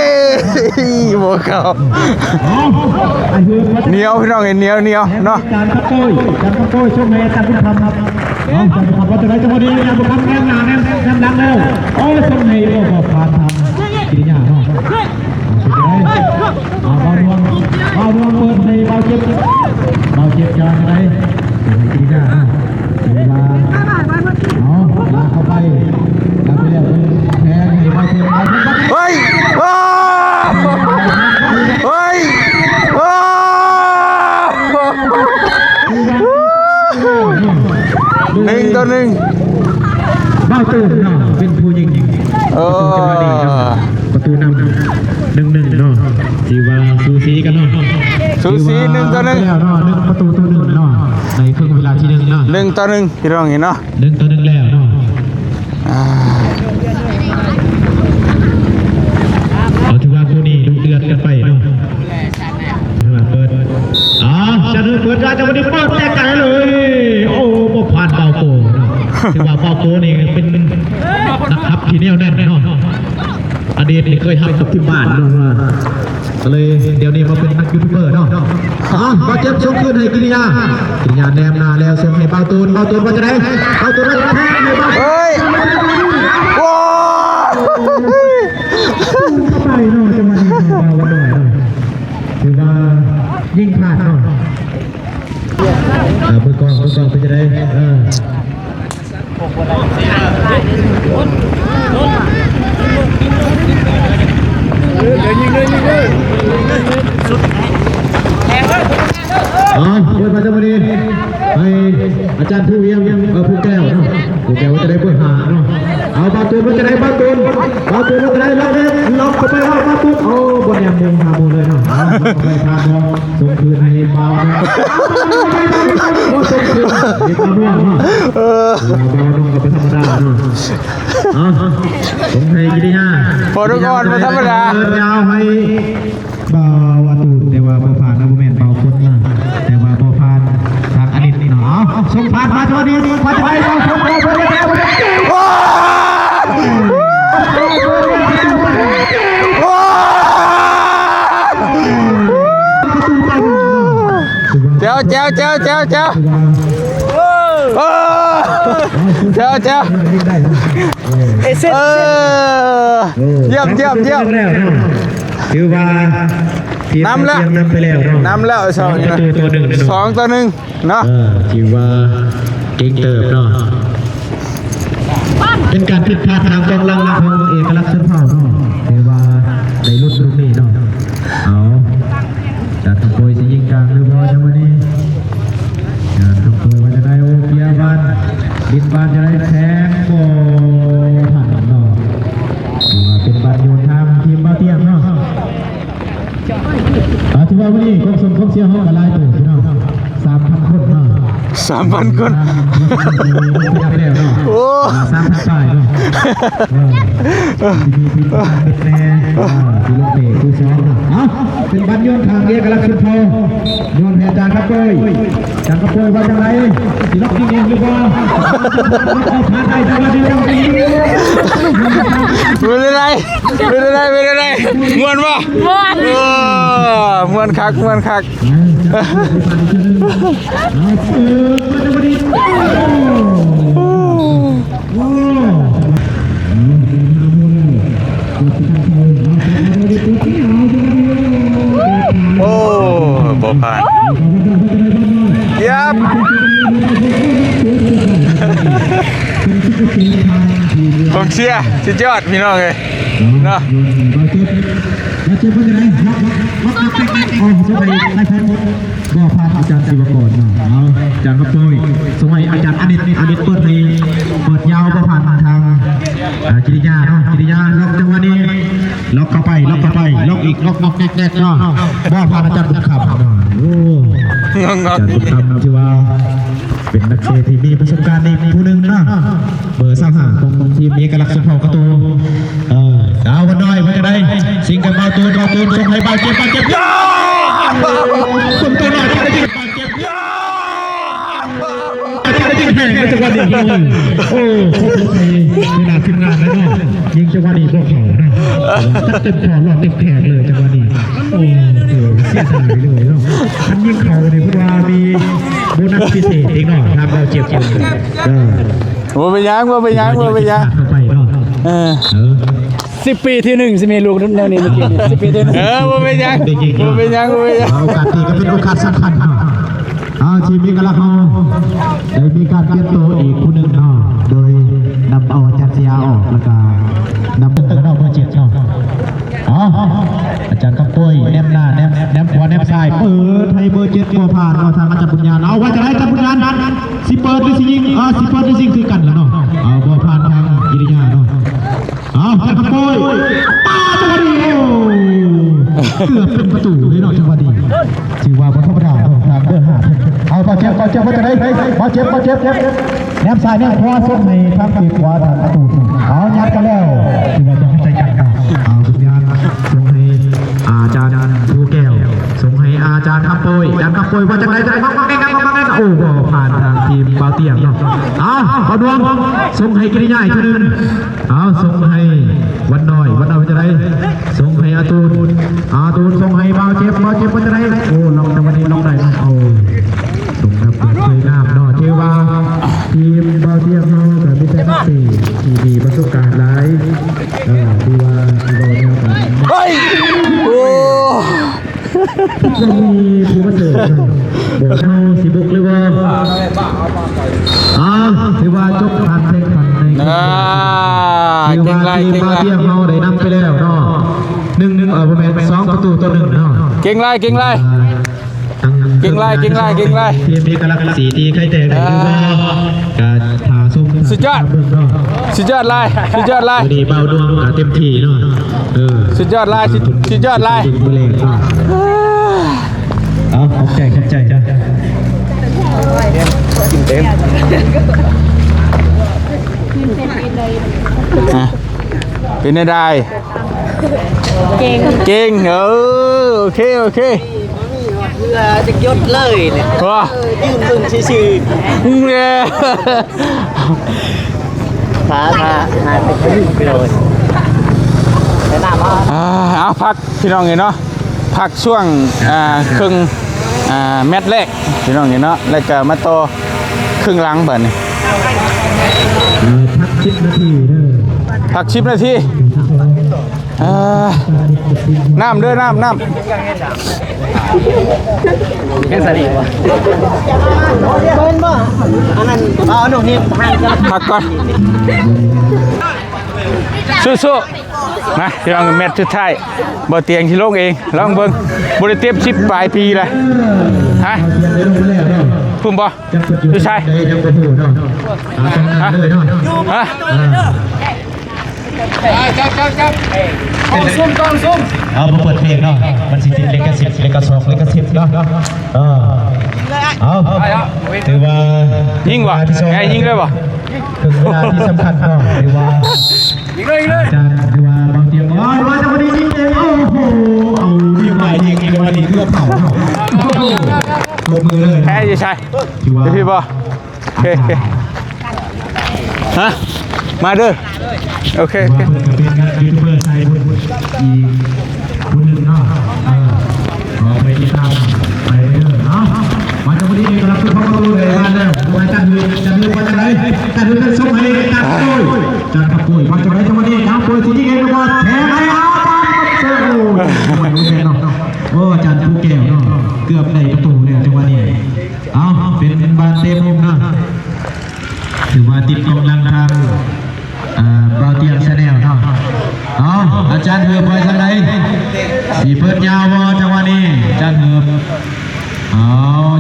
โมเขาเหนียวพี่น้องเห็นเหนียวเนาะจับโบยช่วงไหนจับบุญคำครับจับบุญคำว่าจะได้จังหวะนี้จับบุญคำแนมหนาแนมหลังแล้วโอ้ช่วงไหนโอ้ก็ผ่านทำกิริยาเนาะบอลดวงเปิดในบอลเจ็บจานอะไรกิริยาเวลาลากเข้าไปแล้วไปเรียกแทงให้บอลเจ็บเฮ้ยหนึ่งต่อหนึ่งบ้าตูนเนาะเป็นผู้ยิงประตูนำ1-1เนาะที่ว่าซูซีกันเนาะซูซี1-1แล้วเนาะ1ประตูต่อ1เนาะในครึ่งเวลาที่1เนาะ1-1พี่น้องเห็นเนาะ1-1แล้วเนาะเอาถือว่าคู่นี้ดุเดือดกันไปเนาะเปิดจะเปิดได้จังหวะนี้เปิดแตกกันเลยโอ้บ่ผ่านเบาโกเนาะถือว่าเบาโกนี่เป็นนักขับที่แน่วแน่นเนาะอดีตนี่เคยทำกับที่บ้านเนาะก็เลยเดี๋ยวนี้มาเป็นนักยูทูบเบอร์เนาะบอลเจ็บส่งคืนให้กิริยาแนมนาแล้วส่งให้เบาตูนว่าจะได้เบาตูนว่าจะแพ้ให้เบาเฮ้ยโอ้ไปเนาะจะมายิงเบาวันหน่อยเนาะถือว่ายิ่งพลาดเนาะเพื่อกองไปจะได้ยิงเลยเปิดมาจะมาดีให้อาจารย์ผู้เยี่ยมผู้แก้วเนาะผู้แก้วจะได้เปิดหาเนาะเอาบอลตูนมันจะได้บอลตูนมันจะได้ล็อกเข้าไปว่าบอลตูนโอ้บอลแยมหาโมเลยเนาะไปพาบอลส่งคืนให้บอลเนาะส่งคืนให้บอลเนาะบอลลงกับธรรมดาเนาะส่งให้กิติญาพอทุกคนมาธรรมดายาวให้บอลตูนแต่ว่าบอลผ่านนะโมเมนต์บอลคนนะแต่ว่าบอลผ่านทางอนิตเนาะส่งผ่านมาตัวนี้ผ่านไปบอลส่งบอลไปแล้วเจ้าเยี่ยมคือว่าน้ำแล้ว2-1เนาะคือว่าเก่งเติบเนาะเป็นการผิดพลาดทางกองหลังของเอกลักษณ์เส้นเผาเนาะคือว่าในรุ่นนี้เนาะเอาจากทางโวยจะยิงกลางหรือว่าจังหวะนี้จากทางโวยว่าจะได้โอเปียบานดินบานจะได้แทงโบผ่านเนาะเป็นบานโยนทางทีมบาเตียงเนาะถือว่าวันนี้ครบสมครบเสียห้องกันไล่ตัวพี่น้อง3,000 คนเนาะ 3,000 คน ไปแล้วเนาะ โอ้ 3,000ป้ายเนาะที่แม่ที่ลูกเตะผู้ซ้อมเป็นบัตรโยนทางเอกลักษณ์สุดโทโยนแห่จานกระโปยจานกระโปยว่าจังไรที่ล็อกยิงเองหรือเปล่าผ่านได้จังหวะเดียว เป็นไรม่วนป่ะม่วนคักโอ้บ่ผ่านยับผมเชียร์สุดยอดพี่น้องเลยเนาะมาเจ็บเป็นยังไงอ๋อจะไปให้พันบ่ผ่านอาจารย์ศิวกรเอาอาจารย์กระโปยสมัยอาจารย์อดิตเปิดยาวบ่ผ่านทางกิริยาเนาะกิริยาล็อกจังหวะนี้ล็อกเข้าไปล็อกอีกล็อกแน่เนาะบ่ผ่านอาจารย์บุญคำโอ้อาจารย์บุญคำที่ว่าเป็นนักเตะที่มีประสบการณ์ในผู้หนึ่งนะเบอร์3ของทีมนี้กำลังสุดเผากระตูดาววันน้อยว่าจะได้สิงกับมาตูนส่งให้บาดเจ็บย่าส่งตัวหน่อยที่ได้ยิงบาดเจ็บย่าที่ได้ยิงแข่งในจังหวะนี้โอ้ขนาดทีมงานแล้วเนาะยิงจังหวะนี้พวกเขานะตัดเต็มคอหลอดเต็มแขนเลยจังหวะนี้โอ้เสียดายเลยเนาะท่านยิงเขาในพุทธวามีโบนัสพิเศษเองเนาะทำเราเจ็บอยู่ว่าไปยังเข้าไปเนาะ10 ปีที่1สิมีลูกแนวนี้เมื่อกี้10 ปีที่1ว่าไปยังโอกาสนี้ก็เป็นโอกาสสำคัญทีมนี้ก็แล้วเขาได้มีการเตรียมตัวอีกคู่หนึ่งเนาะโดยนำเอาอาจารย์เสียออกแล้วก็นำเป็นเราเบอร์7เนาะอาจารย์กระปุยแนมหน้าแนมขวาแนมซ้ายเปิดให้เบอร์7ตัวผ่านทางอาจารย์บุญญาเอาว่าจะได้อาจารย์บุญญาสิเปิดหรือสิยิงสิเปิดหรือสิคือกันแล้วเนาะบอลผ่านทางกิริยาเนาะอาจารย์กระปุยจังหวะดีเกือบเป็นประตูเลยเนาะจังหวะดีถือว่าบอลธรรมดาทางเดินหาเอาบอลเจ็บว่าจะได้บอลเจ็บแนมซ้ายแนมขวาส่งในทางปีกขวาทางประตูยัดกันแล้วถือว่าต้องใจกันบุญญาส่งให้อาจารย์ภูแก้วส่งให้อาจารย์คำโปยอาจารย์คำโปยว่าจะได้มาโอ้บอลผ่านทางทีมบาเตียงเนาะเอาดวงส่งให้กิริยาอีกทีนึงส่งให้วันน้อยจะได้ส่งให้อาตูนส่งให้บาเจ็บว่าจะได้โอ้ลองในวันนี้ลองได้เอาส่งแบบเคยงามเนาะเทว่าทีมบาเตียงเนาะแต่ไม่ใช่นักเตะที่มีประสบการณ์หลายที่ว่าที่เราเนี่ยกันเฮ้ยโอ้จะมีผู้มาเสิร์ฟบอกเขาสิบุกหรือว่าถือว่าจบการแข่งขันในถือว่าทีมบาเตียงเราได้นำไปแล้วเนาะ1-1ประมาณ2ประตูต่อ1เนาะเก่งไรทีมนี้กำลังสีทีใครเตะได้ดูว่าการพาส่งสุดยอดดีเบาดวงเต็มที่เนาะสุดยอดลายขอบใจจ้ะกินเต็มเป็นได้เก่งโอเคจะยศเลยเนี่ยยืมบึงชื่อเนี่ยพาไปเลยไปหน้ามาเอาพักพี่น้องเนาะพักช่วงครึ่งแมตช์แรกพี่น้องเนาะแล้วก็มาต่อครึ่งหลังบัดนี้พัก10 นาทีน้ำด้วยน้ำแค่สนิทวะเป็นบ่อันนั้นหนูนี่ห่างกันพักก่อนสู้ๆนะพี่น้องแมตช์สุดท้ายบ่เตียงที่ลงเองลองเบิ่งบ่ได้เตรียม10ปลายปีเลยฮะพุ่มบ่ใช่ฮะ เอามาเปิดเพลงเนาะมันสิติดเลข10เลข2เลข10เนาะเอาถือว่า ยิงวะไงยิงเลยบ่ ถึงเวลาที่สำคัญเนาะถือว่าอาจารย์ถือว่าบางทีอ๋อว่าจะวันนี้ยิงเองโอ้โหเอาที่มายิงในวันนี้เกือบเผาลงมือเลย แพ้จะใช่พี่บ่โอเคฮะมาเด้อโอเค ว่าเปิดกับเป็นยูทูบเบอร์ไทยอีกคนหนึ่งเนาะขอไปติดตามไปเรื่อยเนาะมาจากวันนี้เองเราคือพ่อรู้เลยมาแล้วมาจากเรือมาจากไหนจากเรือเป็นส่งให้จากปุ้ยจากปุ้ยมาจากไหนจากวันนี้จากปุ้ยสิ่งที่เองรู้ว่าแพ้ไหมอาจารย์โอ้ยไม่รู้แน่เนาะโอ้อาจารย์ผู้แก้วเนาะเกือบได้ประตูเนี่ยจังหวะนี้เอาเป็นบานเต็มมุมเนาะถือว่าติดกำลังทางบาเตียงแชนแนลเนาะเอาอาจารย์เหือบไปทางไหนสีเปิดยาวบอจังหวะนี้อาจารย์เหือบเอา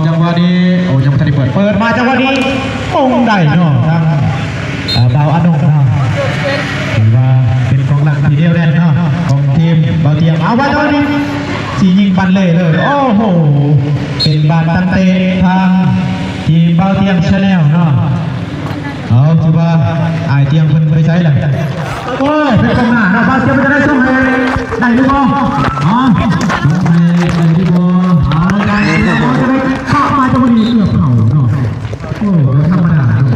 จังหวะนี้โอ้จังหวะที่เปิดมาจังหวะนี้มงได้เนาะทางดาวอนุเนาะถือว่าเป็นกองหลังทีเดียวแน่นเนาะของทีมบาเตียงเอาไว้จังหวะนี้สียิงบันเลยโอ้โหเป็นบาลตั้งเตะทางทีมบาเตียงแชนแนลเนาะเอาถือว่าไอเตียงเพิ่นไปใช้เลยโอ้ยเป็นกองหน้าเราบาเตียงมันจะได้ส่งให้ได้หรือเปล่าอ๋อส่งให้ได้หรือเปล่าเอาได้เราจะได้เข้ามาจังหวะนี้เกือบเข่าเนาะโอ้ไม่ธรรมดาเนาะ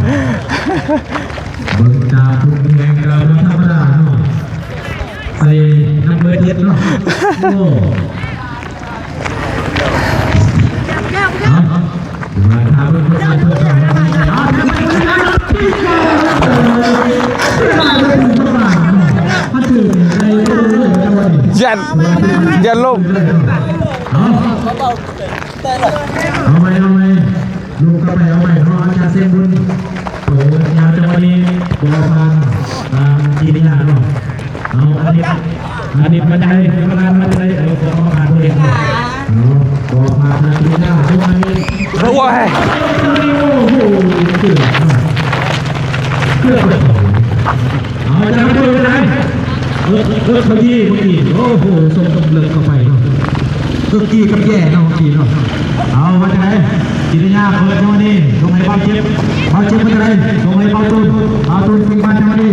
เบิ่งตาพุ่งแหงเราไม่ธรรมดาเนาะใส่น้ำเบอร์เจ็ดเนาะโอ้มาทำเพื่อนยันลมเอาไหมลูกก็ไปเอาไหมเพราะอาจารย์เซมบุญโอ้ยาวจังวันนี้บัวพันจีนิยาเนาะเอาอันนี้มาได้มาได้บัวพันตัวเองบัวพันจีนิยาทุกวันนี้โอ้ยโอ้โหเกือบเอาจะไปดูไหนเมื่อกี้โอ้โหส่งกำเริบเข้าไปเนาะเมื่อกี้กับแย่เนาะเมื่อกี้เนาะเอามาจากไหนจิตยาเปิดจังหวะนี้ลงให้เบาเจ็บมาจากไหนลงให้เบาตุนเป็นบ้านจังหวะนี้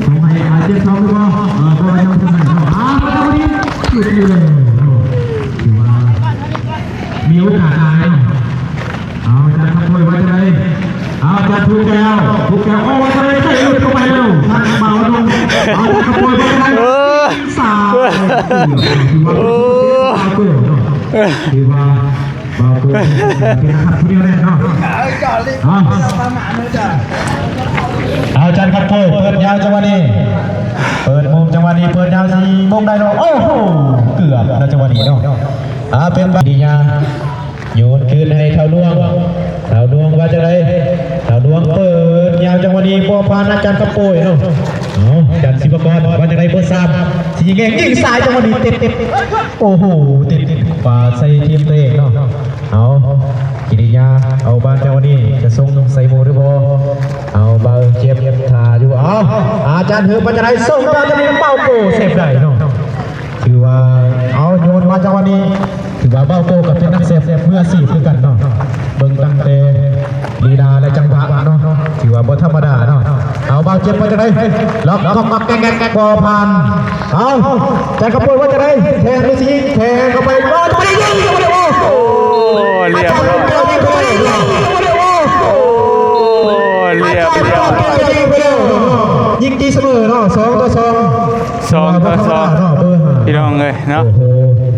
ลงให้อาเจ็บท้องหรือเปล่าก็ยังทำไมเนาะมาจังหวะนี้หยุดเลยถือว่ามีโอกาสตายเอาจะทำด้วยมาจากไหนเอาจะถูกแก้วโอ้ยใส่หลุดเข้าไปแล้วทางเบาลงเอาขโมยไปได้สาวคือว่าเบาตัวเป็นขัดที่เดียวแน่เนาะเอาจันขัดโผล่เปิดยาวจังหวะนี้เปิดมุมจังหวะนี้เปิดยาวสีมุมได้เนาะโอ้โหเกือบนะจังหวะนี้เนาะเป็นบัดีญาโยนคืนให้เท่าดวงว่าจะไรเท่าดวงเปิดยาวจังหวะนี้บัวพานอาจารย์ขัดโผล่เนาะจันศิวกรว่าจะไรเบอร์3สีแดงยิงสายจังหวะนี้ติดโอ้โหติดฝ่าใส่ทีมตัวเองเนาะเอากิริยาเอาบ้านจังหวะนี้จะส่งใส่โมหรือบ่เอาเบาเจ็บทาอยู่เอาอาจารย์เหือว่าจะไรส่งมาจะมีเป้าโกเซฟได้เนาะถือว่าเอาโยนมาจังหวะนี้ถือว่าเบ้าโกกับเป็นนักเซฟเมื่อ4คือกันเนาะเบิ่งตั้งแต่ลีลาและจังหวะเนาะถือว่าบ่ธรรมดาเนาะเอาเบาเจ็บมาจะไรล็อกก็มักแกงบอพันเอาใจกระปุกว่าจะไรแทงไปสิแทงเข้าไปโอ้จะไปยิงโอ้เรียบร้อยยิงตีเสมอเนาะ2-2พี่น้องเลยเนาะ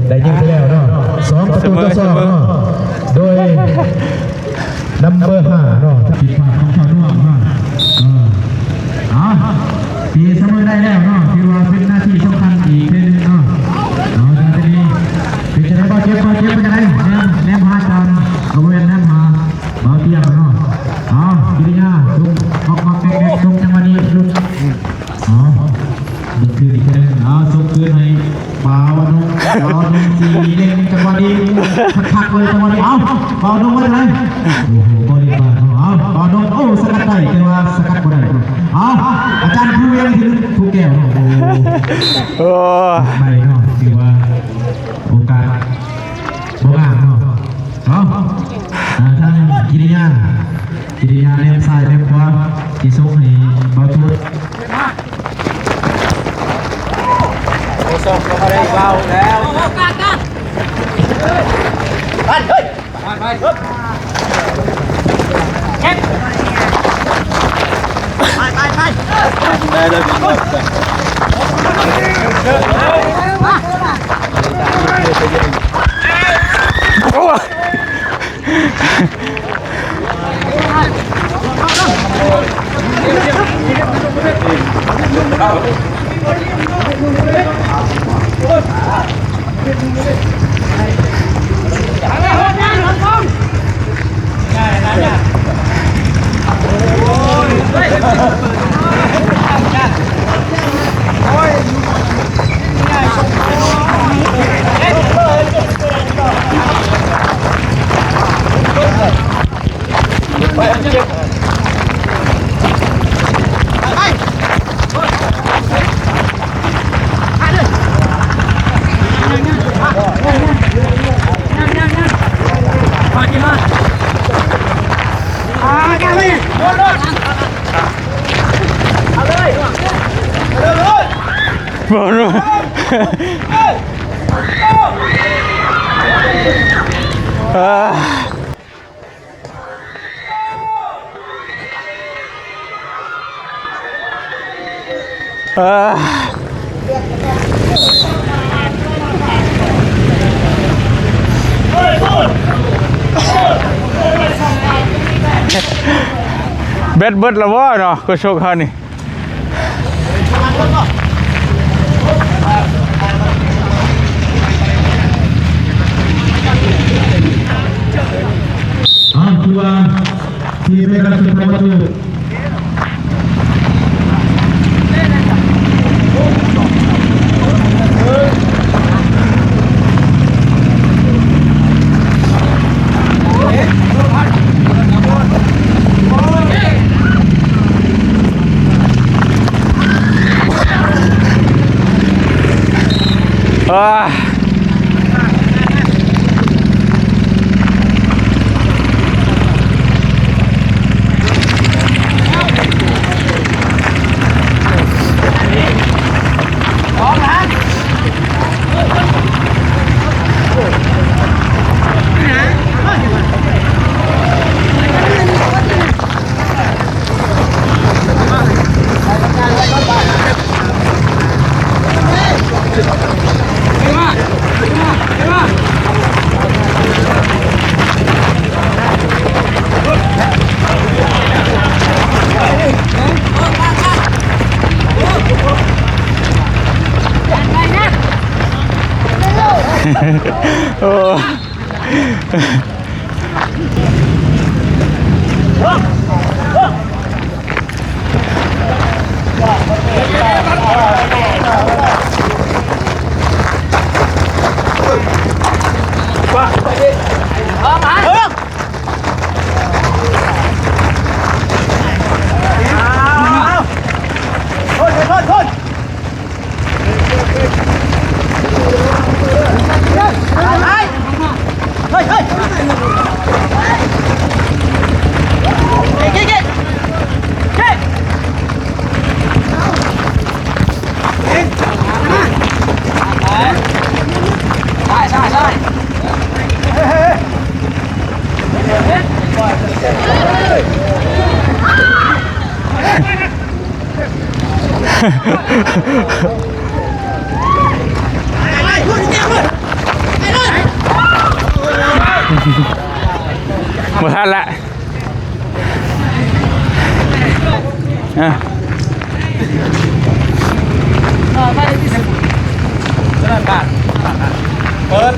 ได้ยิงไปแล้วเนาะ2-2เนาะโดยนัมเบอร์5เนาะผิดพลาดของชาวนุ่งเนาะตีเสมอได้แล้วเนาะที่ว่าเป็นหน้าที่สำคัญอีกนึงเนาะจะดีเป็นจะได้บอลเจ็บเป็นจะได้แนมหาจันเอาไว้แนมหาเบาเตี้ยเนาะกิริยาลุกออกมาแกงลุกจังหวะนี้ลุกลุกคืนอีกนึงส่งคืนให้เบานุ่งสีเด้งจังหวะนี้พักเลยจังหวะนี้เบานุ่งว่าจะไรโอ้โหบอลบาลเบานุ่งโอ้สกัดได้แต่ว่าสกัดบ่ได้อาจารย์ผู้เวียนถึงผู้แก้ว ซ้ายแบงขวาที่ส่งให้เบาทุน ส่งเขาได้เบาแล้วบ้านเฮ้ยไปเก็บไปได้เลยโอ้บอลลูเบ็ดเบิดละวะเนาะก็โชคเขานี่คือว่าที่ไม่กระสุนประตูโอ้หมดทันละเปิด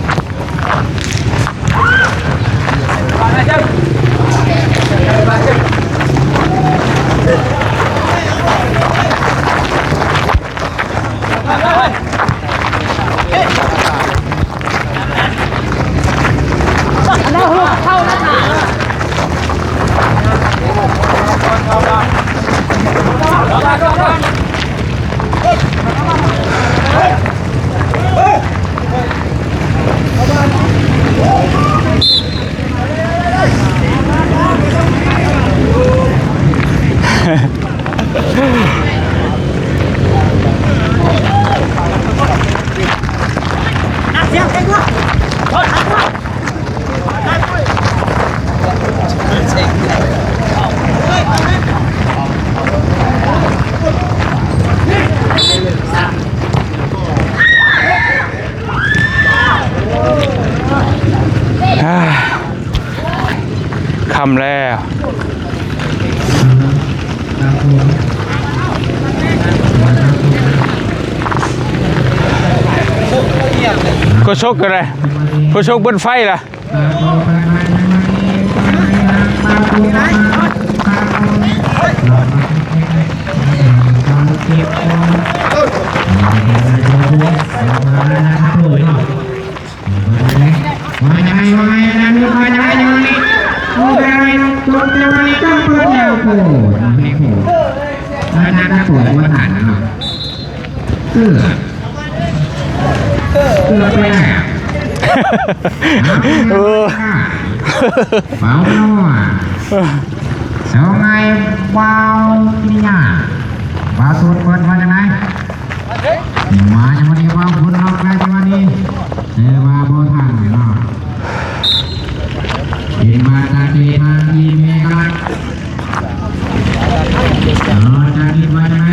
คำแล้วก็ชกกันเลยก็ชกบนไฟล่ะเบาหน่อยเสียวไงเบาที่นี่เบาสุดเปิดมาจากไหนมาจากวันนี้เบาคนเราใครจากวันนี้เสียว่าโบทันเนาะเห็นมาจากที่ทางที่เมกันจากที่มาจากไหน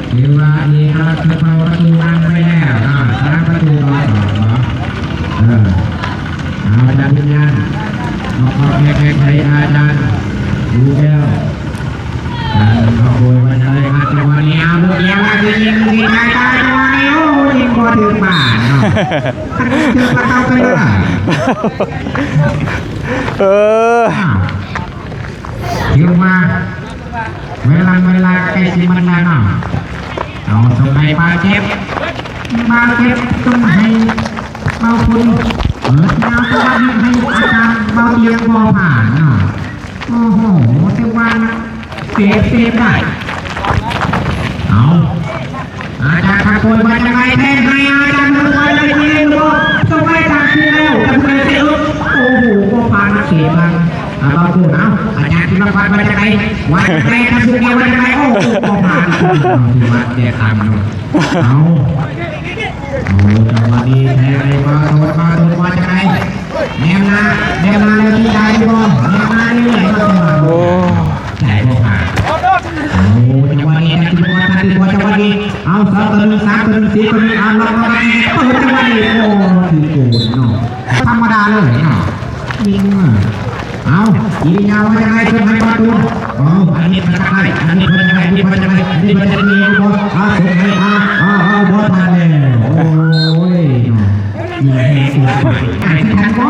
เสียว่าเอกลักษณ์เปิดประตูนั่งไปแล้วสร้างประตูรออาจารย์วิญญาณมาขอแค่ใครอาจารย์ดูแก้วขโมยมาเลยอาจารย์วันนี้เอาลูกเลี้ยงว่าจะยิงยิงใครตายจะวันนี้โอ้ยิงพอถึงบ้านเนาะเจอมาเข้าไปเลยถึงมาเวลาใกล้สิมันแล้วเนาะเอาตรงไหนบาดเจ็บตรงไหนเบาคุณแนวสวัสดีให้อาจารย์เบาเตียงพอผ่านเนาะโอ้โหเทวันเซฟได้เอาอาจารย์ขโมยมาจากไหนแทนให้อาจารย์ขโมยเลยทีเดียวต้องไปทางที่แล้วจะไปเสียโอ้โหพอผ่านเสียบ้างเบาคุณเอาอาจารย์ที่มาผ่านมาจากไหนวันไหนทำสุดเดียววันไหนโอ้โหพอผ่านที่วัดแย่ทำเนาะเอาโอ้จังหวะนี้แทงเลยมาโดนมาจากไหนแนวนาแล้วที่ได้บ่แนวนานี่เลยมาโอ้ใช่บ่ผ่านโอ้จังหวะนี้ที่บ่จังหวะนี้เอา2 ต่อ 1 3 ต่อ 1 4 ต่อ 1เอาลงมาเปิดจังหวะนี้โอ้คือโกนเนาะธรรมดาเลยเนาะยิงเอายิงยาวมาจากไหนเพิ่นให้ประตูอ๋ออันนี้มันจะได้อันนี้มันจะได้อันนี้มันจะได้อันนี้มันจะมีบ่ส่งให้บ่ทันแล้วโอ้ยยิงให้สุดไปทันบ่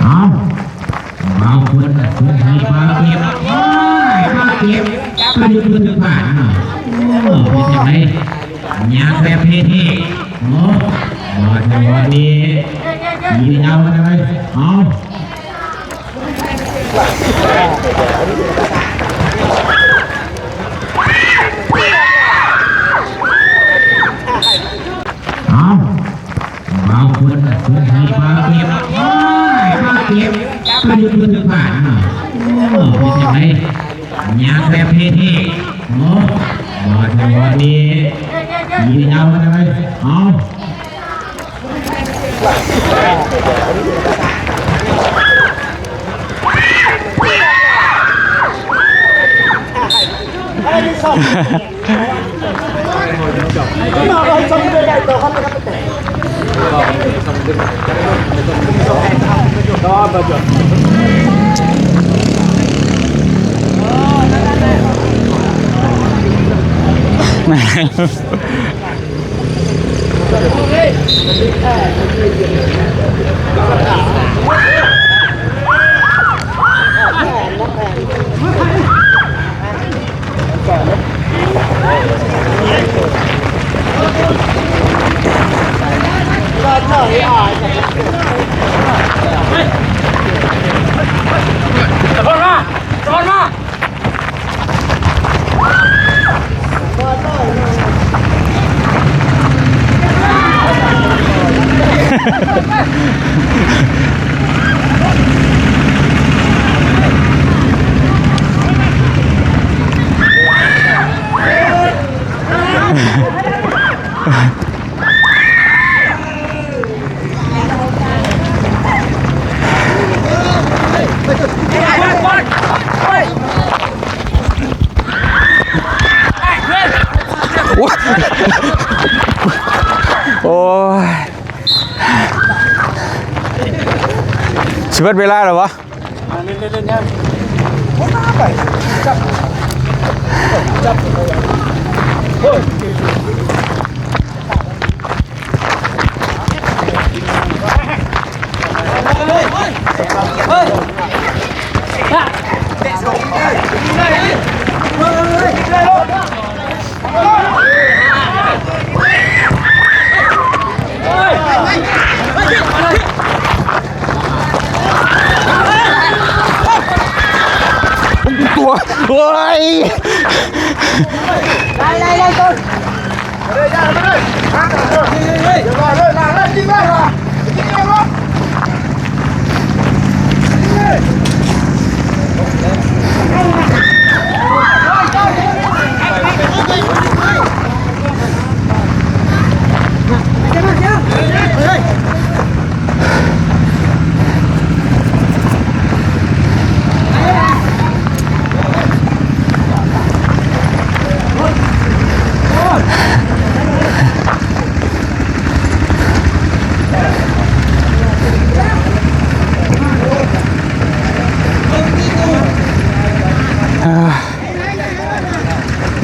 เอาคนให้ปลาเก็บก็อยู่ถึงบ้านเนาะเป็นจังได๋ยางแบบเท่ๆโอ้จังหวะนี้ยิงยาวมาจังได๋เอาเบาคนให้ปลาเก็บก็อยู่ถึงบ้านเนาะเป็นจังได๋ยางแบบเท่ๆโอ้จังหวะนี้ยิงยาวมาจังได๋เอา สิบเวลาหรอวะตัวโอ้ย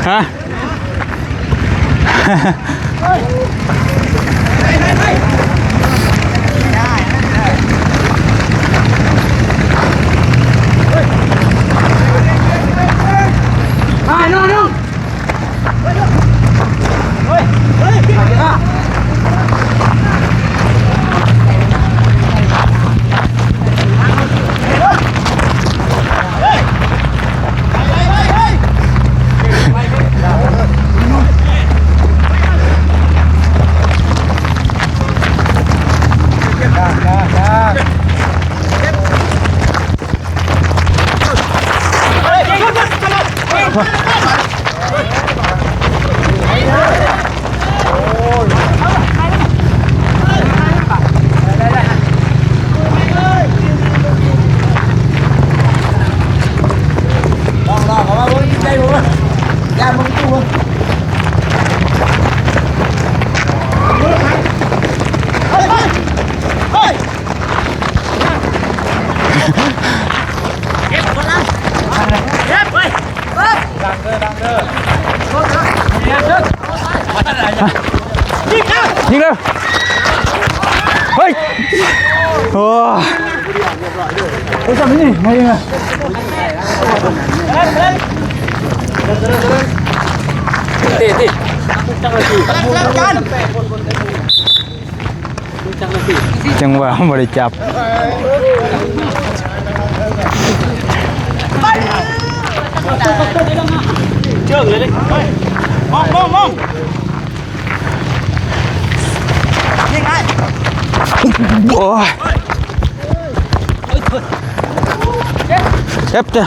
ฮะยิงเลยเฮ้ยโอ้ยทำนี่ไงเนี่ยตีจังหวะบริจับเชื่อเลยดิมองโอ้ยเจ็บจ้ะ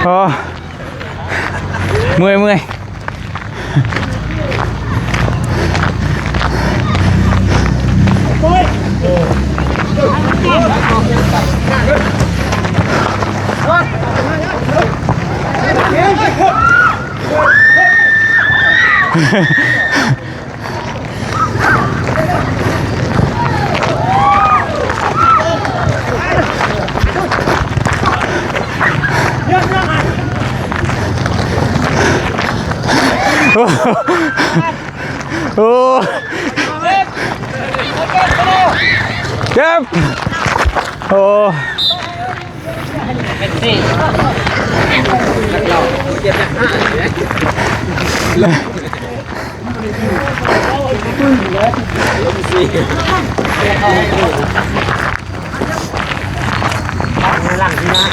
โอ้เมื่อยโอ้เจ็บโอ้หลังที่นะ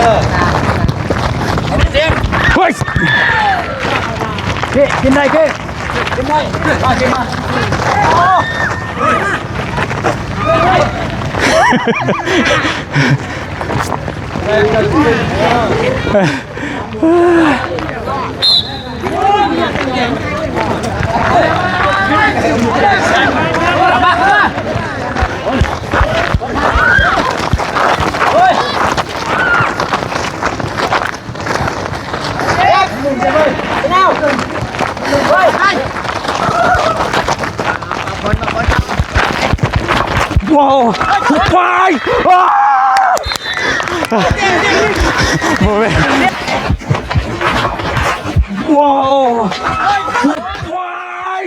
เฮ้ย กินได้กินได้มากินมาว้าวควายว้าวโมเมนต์ว้าวควาย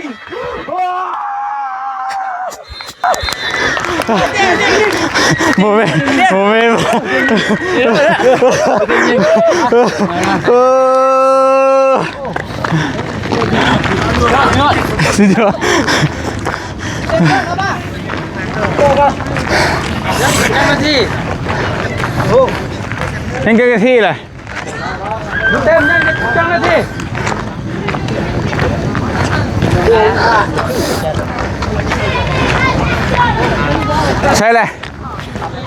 โมเมนต์สุดยอดยังเกินที่เลยเต็มยังจังนาทีใช่เลย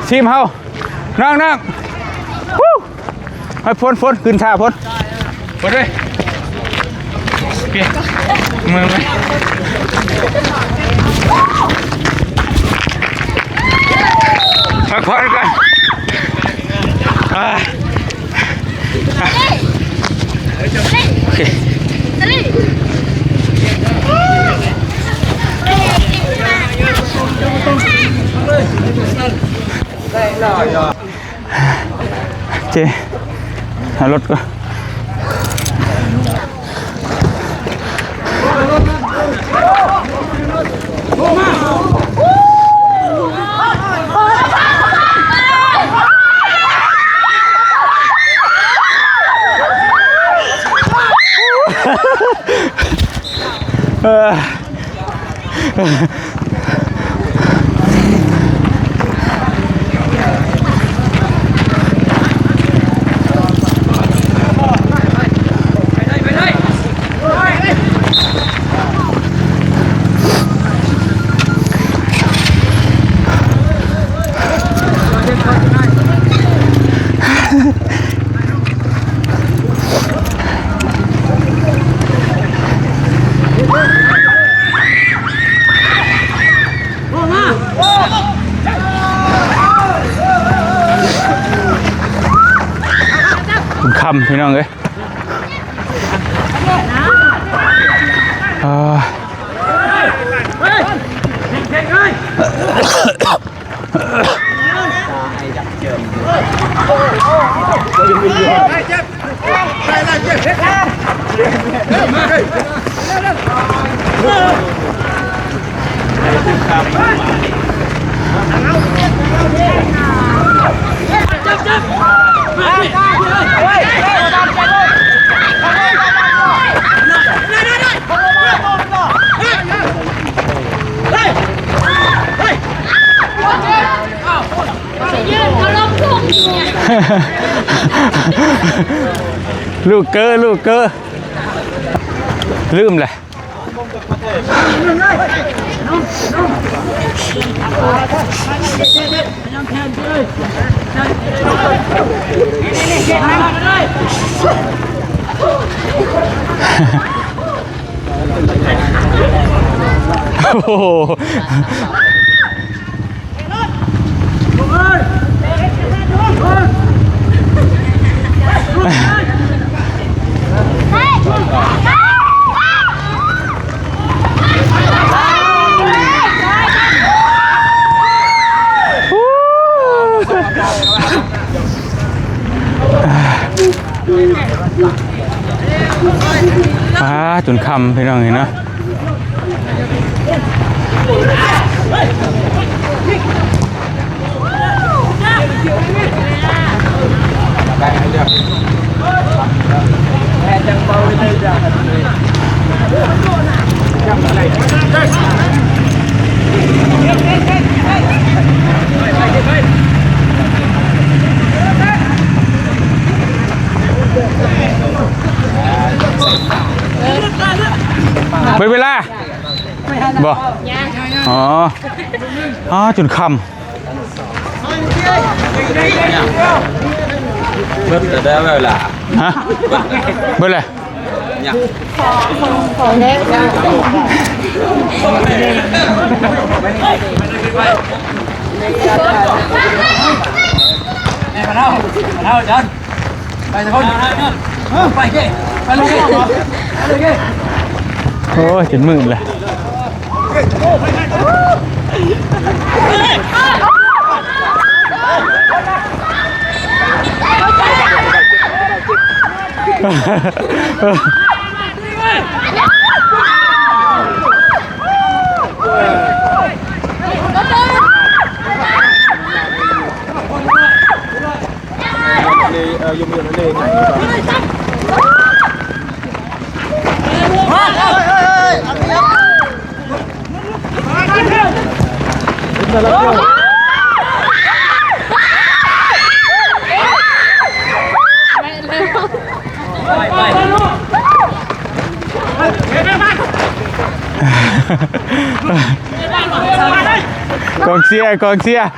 ทีมเฮานั่งให้พ้นขึ้นท่าพ้นเลยเปลี่ยนมือไหมพักผ่อนกันโอเคเจ๊หารถก่อนคำพี่น้องเลยลูกเกอลืมเลยโอ้โหจนคำพี่น้องเห็นนะ บ่อ๋ออ๋อจนคำเบิดแต่ได้เวลาฮะเบิดเลยของเล็กโอ้ยจนมืดเลยกองเชียร์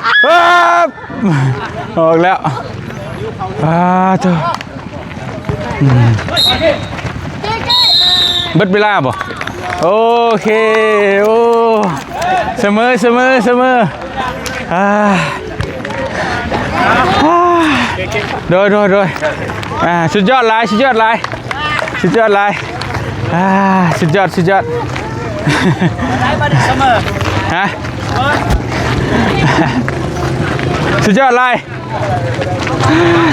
ออกแล้วเธอเบิดเวลาบ่โอเคโอ้เสมอโดยสุดยอดลายสุดยอดฮะสุดยอดฮะสุดยอดเลย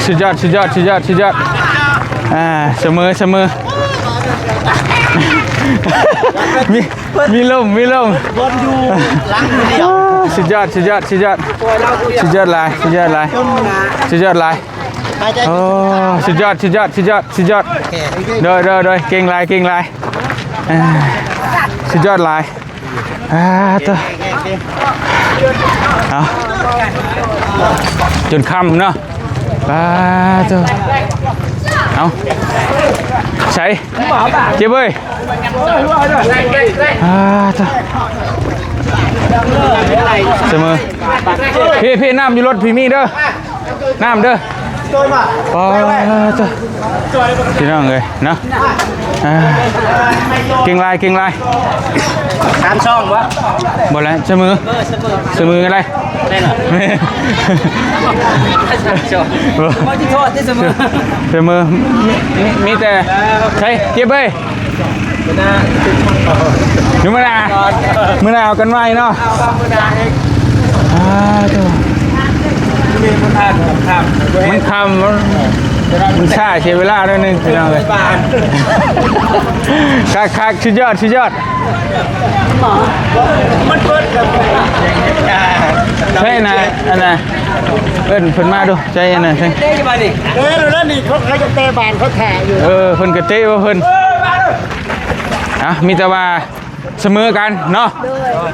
สุดยอดเสมอมีลมบอลอยู่หลังเดียวสุดยอดลายโอ้สุดยอดโดยเก่งลายสุดยอดลายตัวเอาจนค่ำเนาะตัวเอาใส่เจ็บเว้ยตัวเสมอพี่น้ำอยู่รถพี่มีเด้อน้ำเด้อตัวพี่น้องเลยนะเก่งลาย3 ช่องวะหมดแล้วเสมออะไรได้เหรอไม่ที่โทษที่เสมอมีแต่ใช่เจ็บเว้ยมื้อหน้าเอากันไว้เนาะมันคำมันช้าใช้เวลาด้วยนึงพี่น้องเลยคักสุดยอดมันเปิดกับใช่นะอันน่ะเพิ่นมาดูใจอันน่ะใช่เตะมาดิแล้วนี่เขาจะเตะบานเขาแข่อยู่เพิ่นก็เตะว่าเพิ่นมีแต่ว่าเสมอกันเนาะ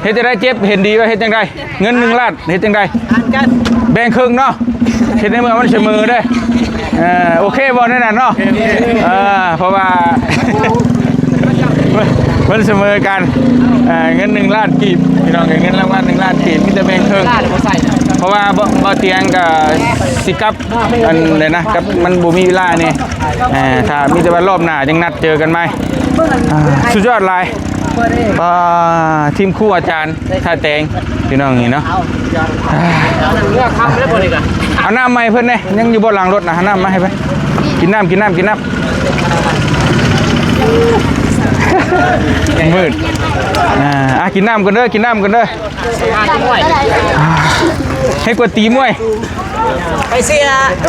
เฮ็ดจังได๋เจ็บเห็นดีว่าเฮ็ดจังได๋เงิน1ล้านเฮ็ดจังได๋แบ่งครึ่งเนาะเฮ็ดในเมื่อมันเสมอเด้โอเคบ่นั่นน่ะเนาะเพราะว่ามันเสมอกันเงิน1ล้านกีบพี่น้องเงินรางวัล1ล้านกีบมีแต่แบ่งครึ่งเพราะว่าบ่เตียงกับสิกับอันใดนะกับมันบ่มีเวลานี่ถ้ามีแต่ว่ารอบหน้าจังนัดเจอกันใหม่สุดยอดหลายทีมคู่อาจารย์ท่าแตงพี่น้องนี่เนาะเอาน้ำมาให้เพื่อนเนี่ยยังอยู่บนหลังรถนะน้ำมาให้เพื่อนกินน้ำมืดกินน้ำกันเด้อให้กว่าตีมวยไปเสีย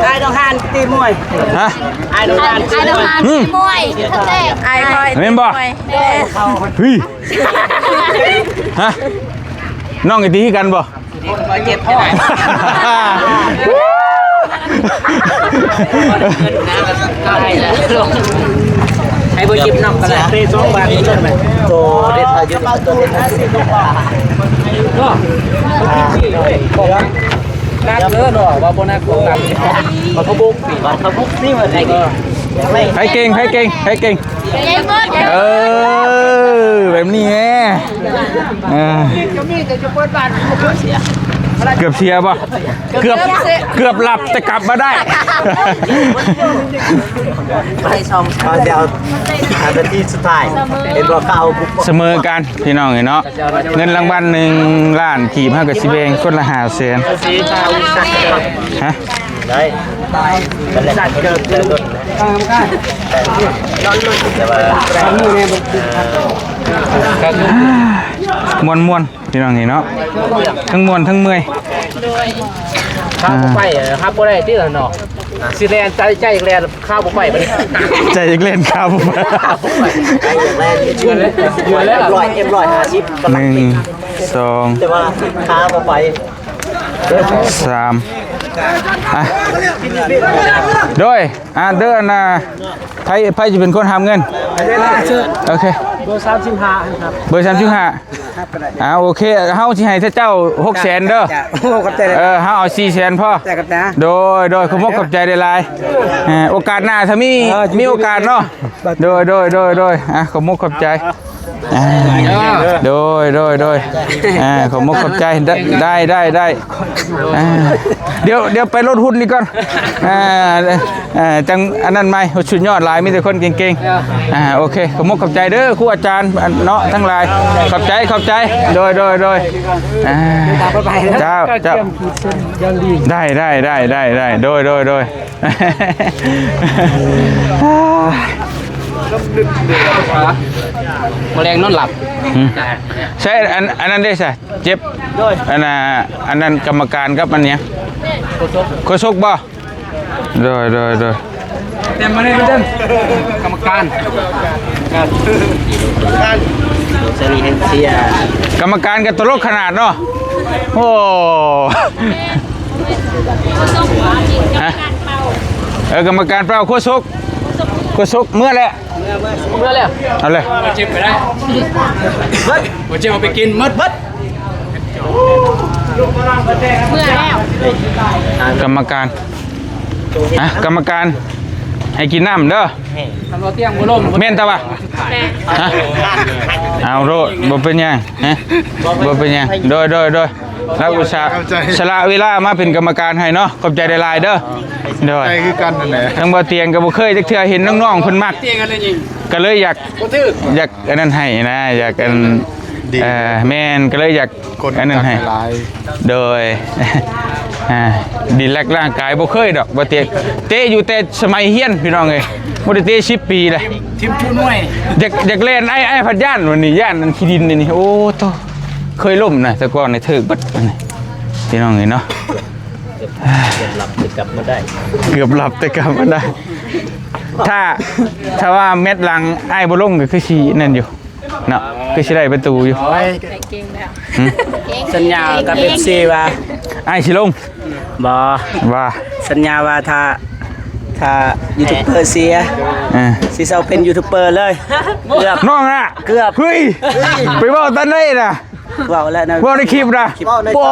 ไอ้ต้องหันตีมวยฮะไอ้ต้องหันตีมวยไอ้คอยเห็นบ่เฮ้ยฮะน้องไอ้ตีกันบ่เจ็บเท่าไหร่ให้บจิบน้องกันเลยตี2 บาทนี่เลยไหมโตเด็ดอายุตัวเด็ดนักเลือดหรอว่าโบนัสของนักเขาบุกนี่มันอะไร ให้เก่ง เก่งมาก แบบนี้แม่เกือบเสียป่ะเกือบหลับแต่กลับมาได้ เดี๋ยวนาทีสุดท้ายเป็นบ่เก่า เสมอกันพี่น้องเนาะเงินรางวัล1 ล้านขีบ5กับ10เองคนละ500,000ฮะ ได้เป็นแหล่งเกิดเกิดมวนพี่น้องนี่เนาะทั้งมวนทั้งเมื่อย ข้าวไปครับบ่ได้ที่ละเนาะสิแลนใจแลนข้าวบ่ไปบัดนี้ ใจอยากเล่นครับ ใจแลนชื่อแล้ว150 1 2 แต่ว่าข้าวบ่ไป 3อ่ะโดยเดินนะไพ่จะเป็นคนทำเงินโอเคเบอร์35ครับเบอร์35โอเคเฮาสิให้เจ้า600,000เด้อเฮาเอา400,000พอโดยขอบคุณใจได้หลายโอกาสหน้าถ้ามีโอกาสเนาะโดยขอบคุณขอบใจโดยขอบคุณขอบใจได้เดี๋ยวไปลดหุ้นนี่ก่อนจังอันนั้นไหมชุดยอดหลายมีแต่คนเก่งๆโอเคขอบคุณขอบใจเด้อครูอาจารย์เนาะทั้งหลายขอบใจโดยเจ้าได้โดยแมลงนอนหลับ ใช่อันนั้นได้ใช่เจ็บอันนั้นกรรมการครับอันเนี้ยโคชกบ่โดยเต็มมาเลยเต็มกรรมการเซรีเฮนเซีย กรรมการกับตลกขนาดเนาะโอ้กรรมการเปล่าโคชกเมื่อแล้วเอาเลยเจ็บไปได้เจ็บเอาไปกินมัดเมื่อแล้วกรรมการให้กินน้ำเด้อทำรถเตี้ยงบุลมเม่นตะวะเอาโรดบ่เป็นยังบ่เป็นยังโดยแล้วอุตส่าห์สละเวลามาเป็นกรรมการให้เนาะขอบใจได้หลายเด้อโดยคือกันนั่นแหละ ทั้งบ่เตียงก็บ่เคยจักเทื่อเห็นน้องๆเพิ่นมักเตี้ยงกันเลยจริงก็เลยอยากอันนั้นให้นะอยากอันแม่นก็เลยอยากอันนั้นให้โดยดีแลกร่างกายบ่เคยดอกบ่เตะอยู่แต่สมัยเฮียนพี่น้องเอ้ยบ่ได้เตะ10 ปีเลยทีมผู้น้อยอยากเล่นไอ้พัดย่านวันนี้ย่านนั้นขี้ดินนี่โอ้โตเคยล่มนะแต่ก่อนในถึกบัดพี่น้องเอ้ยเนาะเกือบหลับแต่กลับมาได้ถ้าว่าเม็ดหลังไอ้บ่ลงก็คือสินั่นอยู่เนาะคือสิได้ประตูอยู่สัญญากับเอฟซีว่าไอ้สิลงว่าสัญญาว่าถ้ายูทูบเบอร์เสียสิเซาเป็นยูทูบเบอร์เลยเกือบน้องอ่ะเกือบเฮ้ยไปเว้าตอนไหนน่ะเว้าแล้วนะเว้าในคลิปนะบ่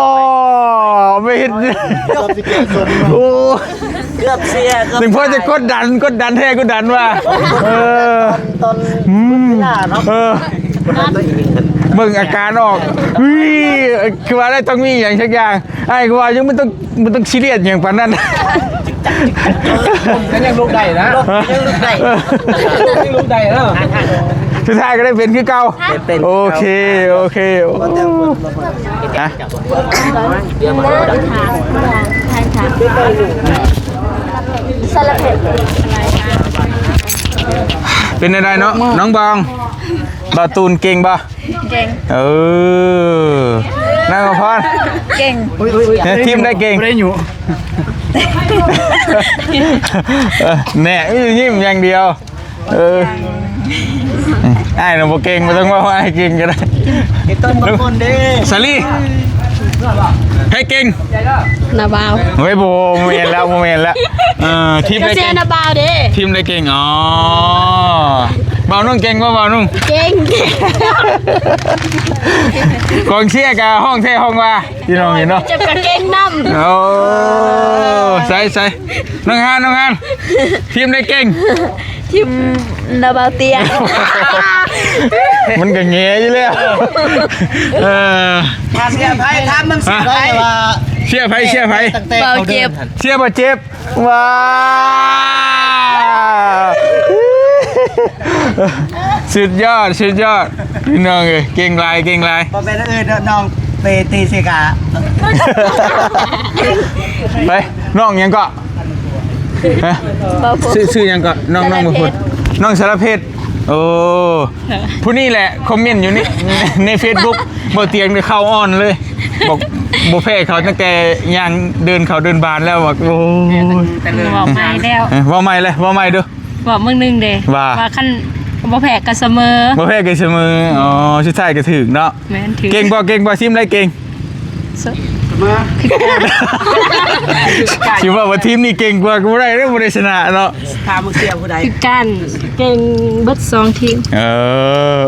ไม่เห็นโอ้เกือบเสียถึงพ่อจะกดดันแท้กดดันว่าตอนเนาะเบิ่งอาการออกคือว่าได้ต้องมีอย่างสักอย่างไอ้คือว่ายังมันต้องซีเรียสอย่างปานนั้นยังลูกได้นะยังลูกได้เนาะสุดท้ายก็ได้เป็นคือเก่าโอเคฮะเป็นอะไรเนาะน้องบองบาตูนเก่งป่ะนั่งกับพ่อเก่งทีมได้เก่งได้อยู่แหน่ยิ้มอย่างเดียวไอ้หนูบอกเก่งไม่ต้องว่าไอ้เก่งก็ได้ต้นบางคนเด้สาลีให้เก่งนาบาวเฮ้ยโมเมนแล้วทีมได้เก่งนาบาวเด้ทีมได้เก่งอ๋อ เบานุ่งเก่งกว่าเบานุ่ง เก่ง กองเชียร์กับห้องเท่ห้องว่าพี่น้องเห็นเนาะ จะกระเก่งน้ โอ้ใส่น้องฮานทีมได้เก่ง ำทีมนาบาเตีย มันก็เงี้ยอยู่เลยเออ เสียไพ่ทำมึงเสียไพ่ว่า เชียร์ไผ เบาเจ็บ เชียร์บ่เจ็บว้าวสุดยอดพี่น้องเอ้ยเก่งหลาย พอเป็นน้องเปตีสิกา ไปน้องยังก็ฮะ เบาผม ชื่อยังก็น้องบ่พูดน้องสารเพชรโอ้ผู้นี่แหละคอมเมนต์อยู่นี่ใน Facebook บ่เตียงเข้าอ่อนเลยบอกบ่แพ้เขาตั้งแต่ย่างเดินเขาเดินบานแล้วบอกโอ้ย บอกไม่แล้ว ว่าใหม่เลยว่าใหม่ดู บอกมึงหนึงเด้ ว่า ขั้นบ่แพ้กันเสมอ บ่แพ้กันเสมออ๋อชุดไทยก็ถึกเนาะ แม่นถือ เก่งบ่ซิมได้เก่งคิดว่าทีมนี้เก่งกว่ากูได้เรื่องบ่ได้ชนะเนาะ ถามมึงเสียผู้ใด คือกันเก่งเบิด2ทีม เออ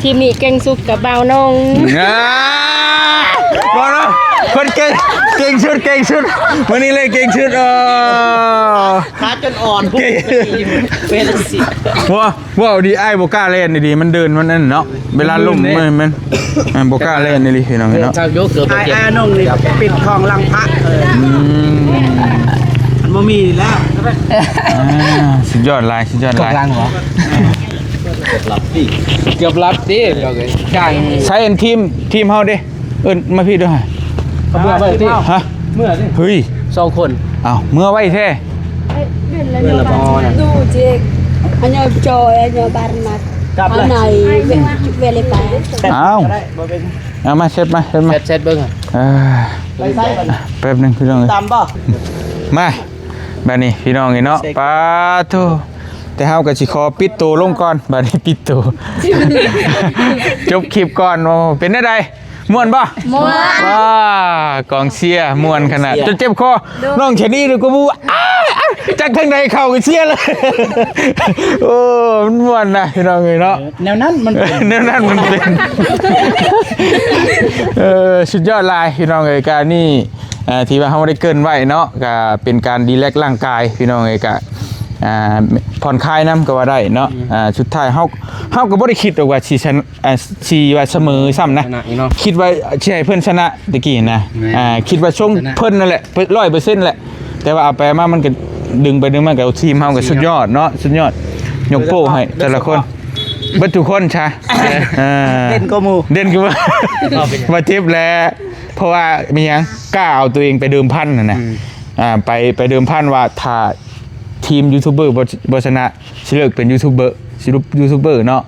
ทีมนี้เก่งสุดกับเบาวนง บ่เนาะคนเก่งชุดวันนี้เลยเก่งชุดขาจนอ่อนเป็นสิ ว่าดีไอ้บ่กล้าเล่นดีมันเดินมันนั่นเนาะเวลาล้มมันบ่กล้าเล่นนี่พี่น้องเนาะ ชาวยกเกือบไอ้น้องนี่ปิดทองลังพระมันบ่มีแล้ว สุดยอดลายลังเหรอเกือบรับดิเราเลยจ้าง ใช้ทีมเฮาดิมาพี่ด้วย เมื่อที่ ฮะ เมื่อที่ เฮ้ย 2 คน อ้าวเมื่อไว้แท้ เมื่อละบอนะ ดูเจ๊อันนี้จอยอันนี้บาร์นัด กลับ อั เล น ย ไหนเวลไป อ้าวเอามาเช็ดมา เซ็ตเบิ่ง ไปใส่กัน แป๊บนึงพี่น้อง ตามบ่ มาบัดนี้พี่น้องเนาะปาโธแต่เฮาก็สิขอปิดตัวลงก่อนบัดนี้ปิดตัวจบคลิปก่อนโอ้เป็นได้ใดม่วนป่ะ ม้วน ว้ากองเชียร์ม่วนขนาดจนเจ็บคอน้องแค่นี้ดูก็บูจากทางใดเข้าก็เชียร์เลยโอ้มันม่วนนะพี่น้องเนาะ แนวนั้นมัน แนวนั้นมันเป็นสุดยอดลายพี่น้องเอ้ยการนี่ที่ว่าเฮาได้เกินไว้เนาะก็เป็นการดีแลกซ์ร่างกายพี่น้องเอ้ยก็ผ่อนคลายน้ำก็ว่าได้เนาะสุดท้ายเฮาก็บ่ได้คิดหรอกว่าสิว่าเสมอซ้ำนะคิดว่าสิให้เพิ่นชนะตะกี้นะคิดว่าชงเพิ่นนั่นแหละ 100% แหละแต่ว่าเอาไปมามันก็ดึงไปดึงมากับทีมเฮาก็สุดยอดเนาะสุดยอดยกโป้ให้แต่ละคนเบิดทุกคนใช่เล่นก็มู เด่นคือว่ามาเจ็บแล้วเพราะว่ามีหยังกล้าเอาตัวเองไปเดิมพันน่ะนะไปเดิมพันว่าถ้าทีมยูทูบเบอร์บชนะสิเลิกเป็นยูทูบเบอร์เนาะ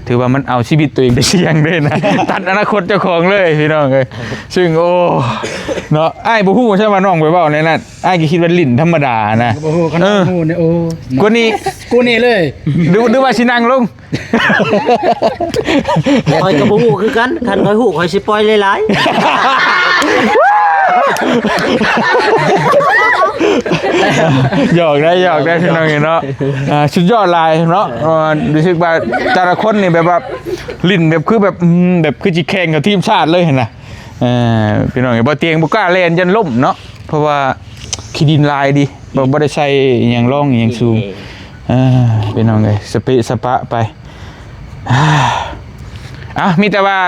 ถือว่ามันเอาชีวิตตัวเองไปเสี่ยงด้วยนะ ตัดอนาคตเจ้าของเลยพี่น้องเลยซึ่งโอ้เนาะไอ้บ่ฮู้ใช่ว่าน้องไปเว้าในนั้นไอ้ก็คิดว่าลิ้นธรรมดานะ โอ้โหขนาดมูเนี่ยโอ้ กูนี่ กูนี่เลย ดูว่าสินั่งลง คอยกับหูคือกันคันคอยหูคอยสิปล่อยหลายหยอกได้พี่น้องเนาะสุดยอดลายเนาะรู้สึกว่าแต่ละคนนี่แบบว่าลิ้นแบบคือแบบคือจิแข่งกับทีมชาติเลยเห็นนะพี่น้องบ่เตียงบ่กล้าเล่นยันล่มเนาะเพราะว่าขี้ดินลายดีบ่ได้ใช้อย่างร่องอย่างสูงพี่น้องเอ้ยสเปะสปะไปมีแต่ว่า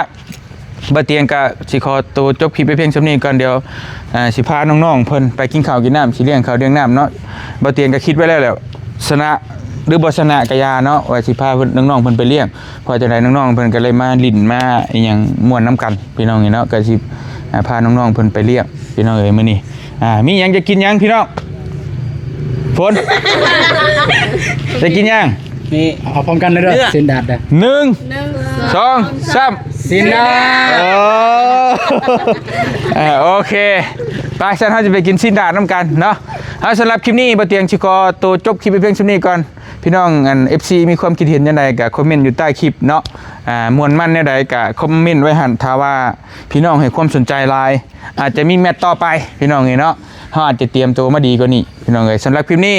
บ่เตียงก็สิขอตัวจบคลิปไปเพียงส่ำนี้ก่อนเดี๋ยวสิพาน้องๆเพิ่นไปกินข้าวกินน้ำสิเลี้ยงข้าวเลี้ยงน้ำเนาะบ่เตียงก็คิดไว้แล้วแหละชนะหรือบ่ชนะก็ยาเนาะว่าสิพาเพิ่นน้องๆเพิ่นไปเลี้ยงเพราะจังได๋น้องๆเพิ่นก็เลยมาลิ้นมาอีหยังม่วนน้ำกันพี่น้องนี่เนาะก็สิพาน้องๆเพิ่นไปเลี้ยงพี่น้องเอ้ยมื้อนี้มีหยังจะกินหยังพี่น้องฝนจะกินหยัง นี่เอาพร้อมกันเลยเด้อเส้นดาดเด้อ 1 2 3 สินดา โอเคไปฉันเขาจะไปกินซินดาดน้ำกันเนาะเอาสำหรับคลิปนี้บ่เตียงชิคอตัวจบคลิปไปเพียงช่วนี้ก่อนพี่น้องFC มีความคิดเห็นยังไงก็คอมเมนต์อยู่ใต้คลิปเนาะมวลมั่นแนวใดก็คอมเมนต์ไว้หั่นถ้าว่าพี่น้องให้ความสนใจหลายอาจจะมีแมตช์ต่อไปพี่น้องเนาะเขาอาจจะเตรียมตัวมาดีกว่านี้พี่น้องเอ้ยสำหรับคลิปนี้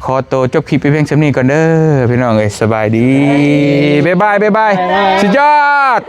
ขอตัวจบคลิปไปเพียงเท่านี้ก่อนเด้อพี่น้องเอ้ยสบายดีบ๊ายบายสุดยอด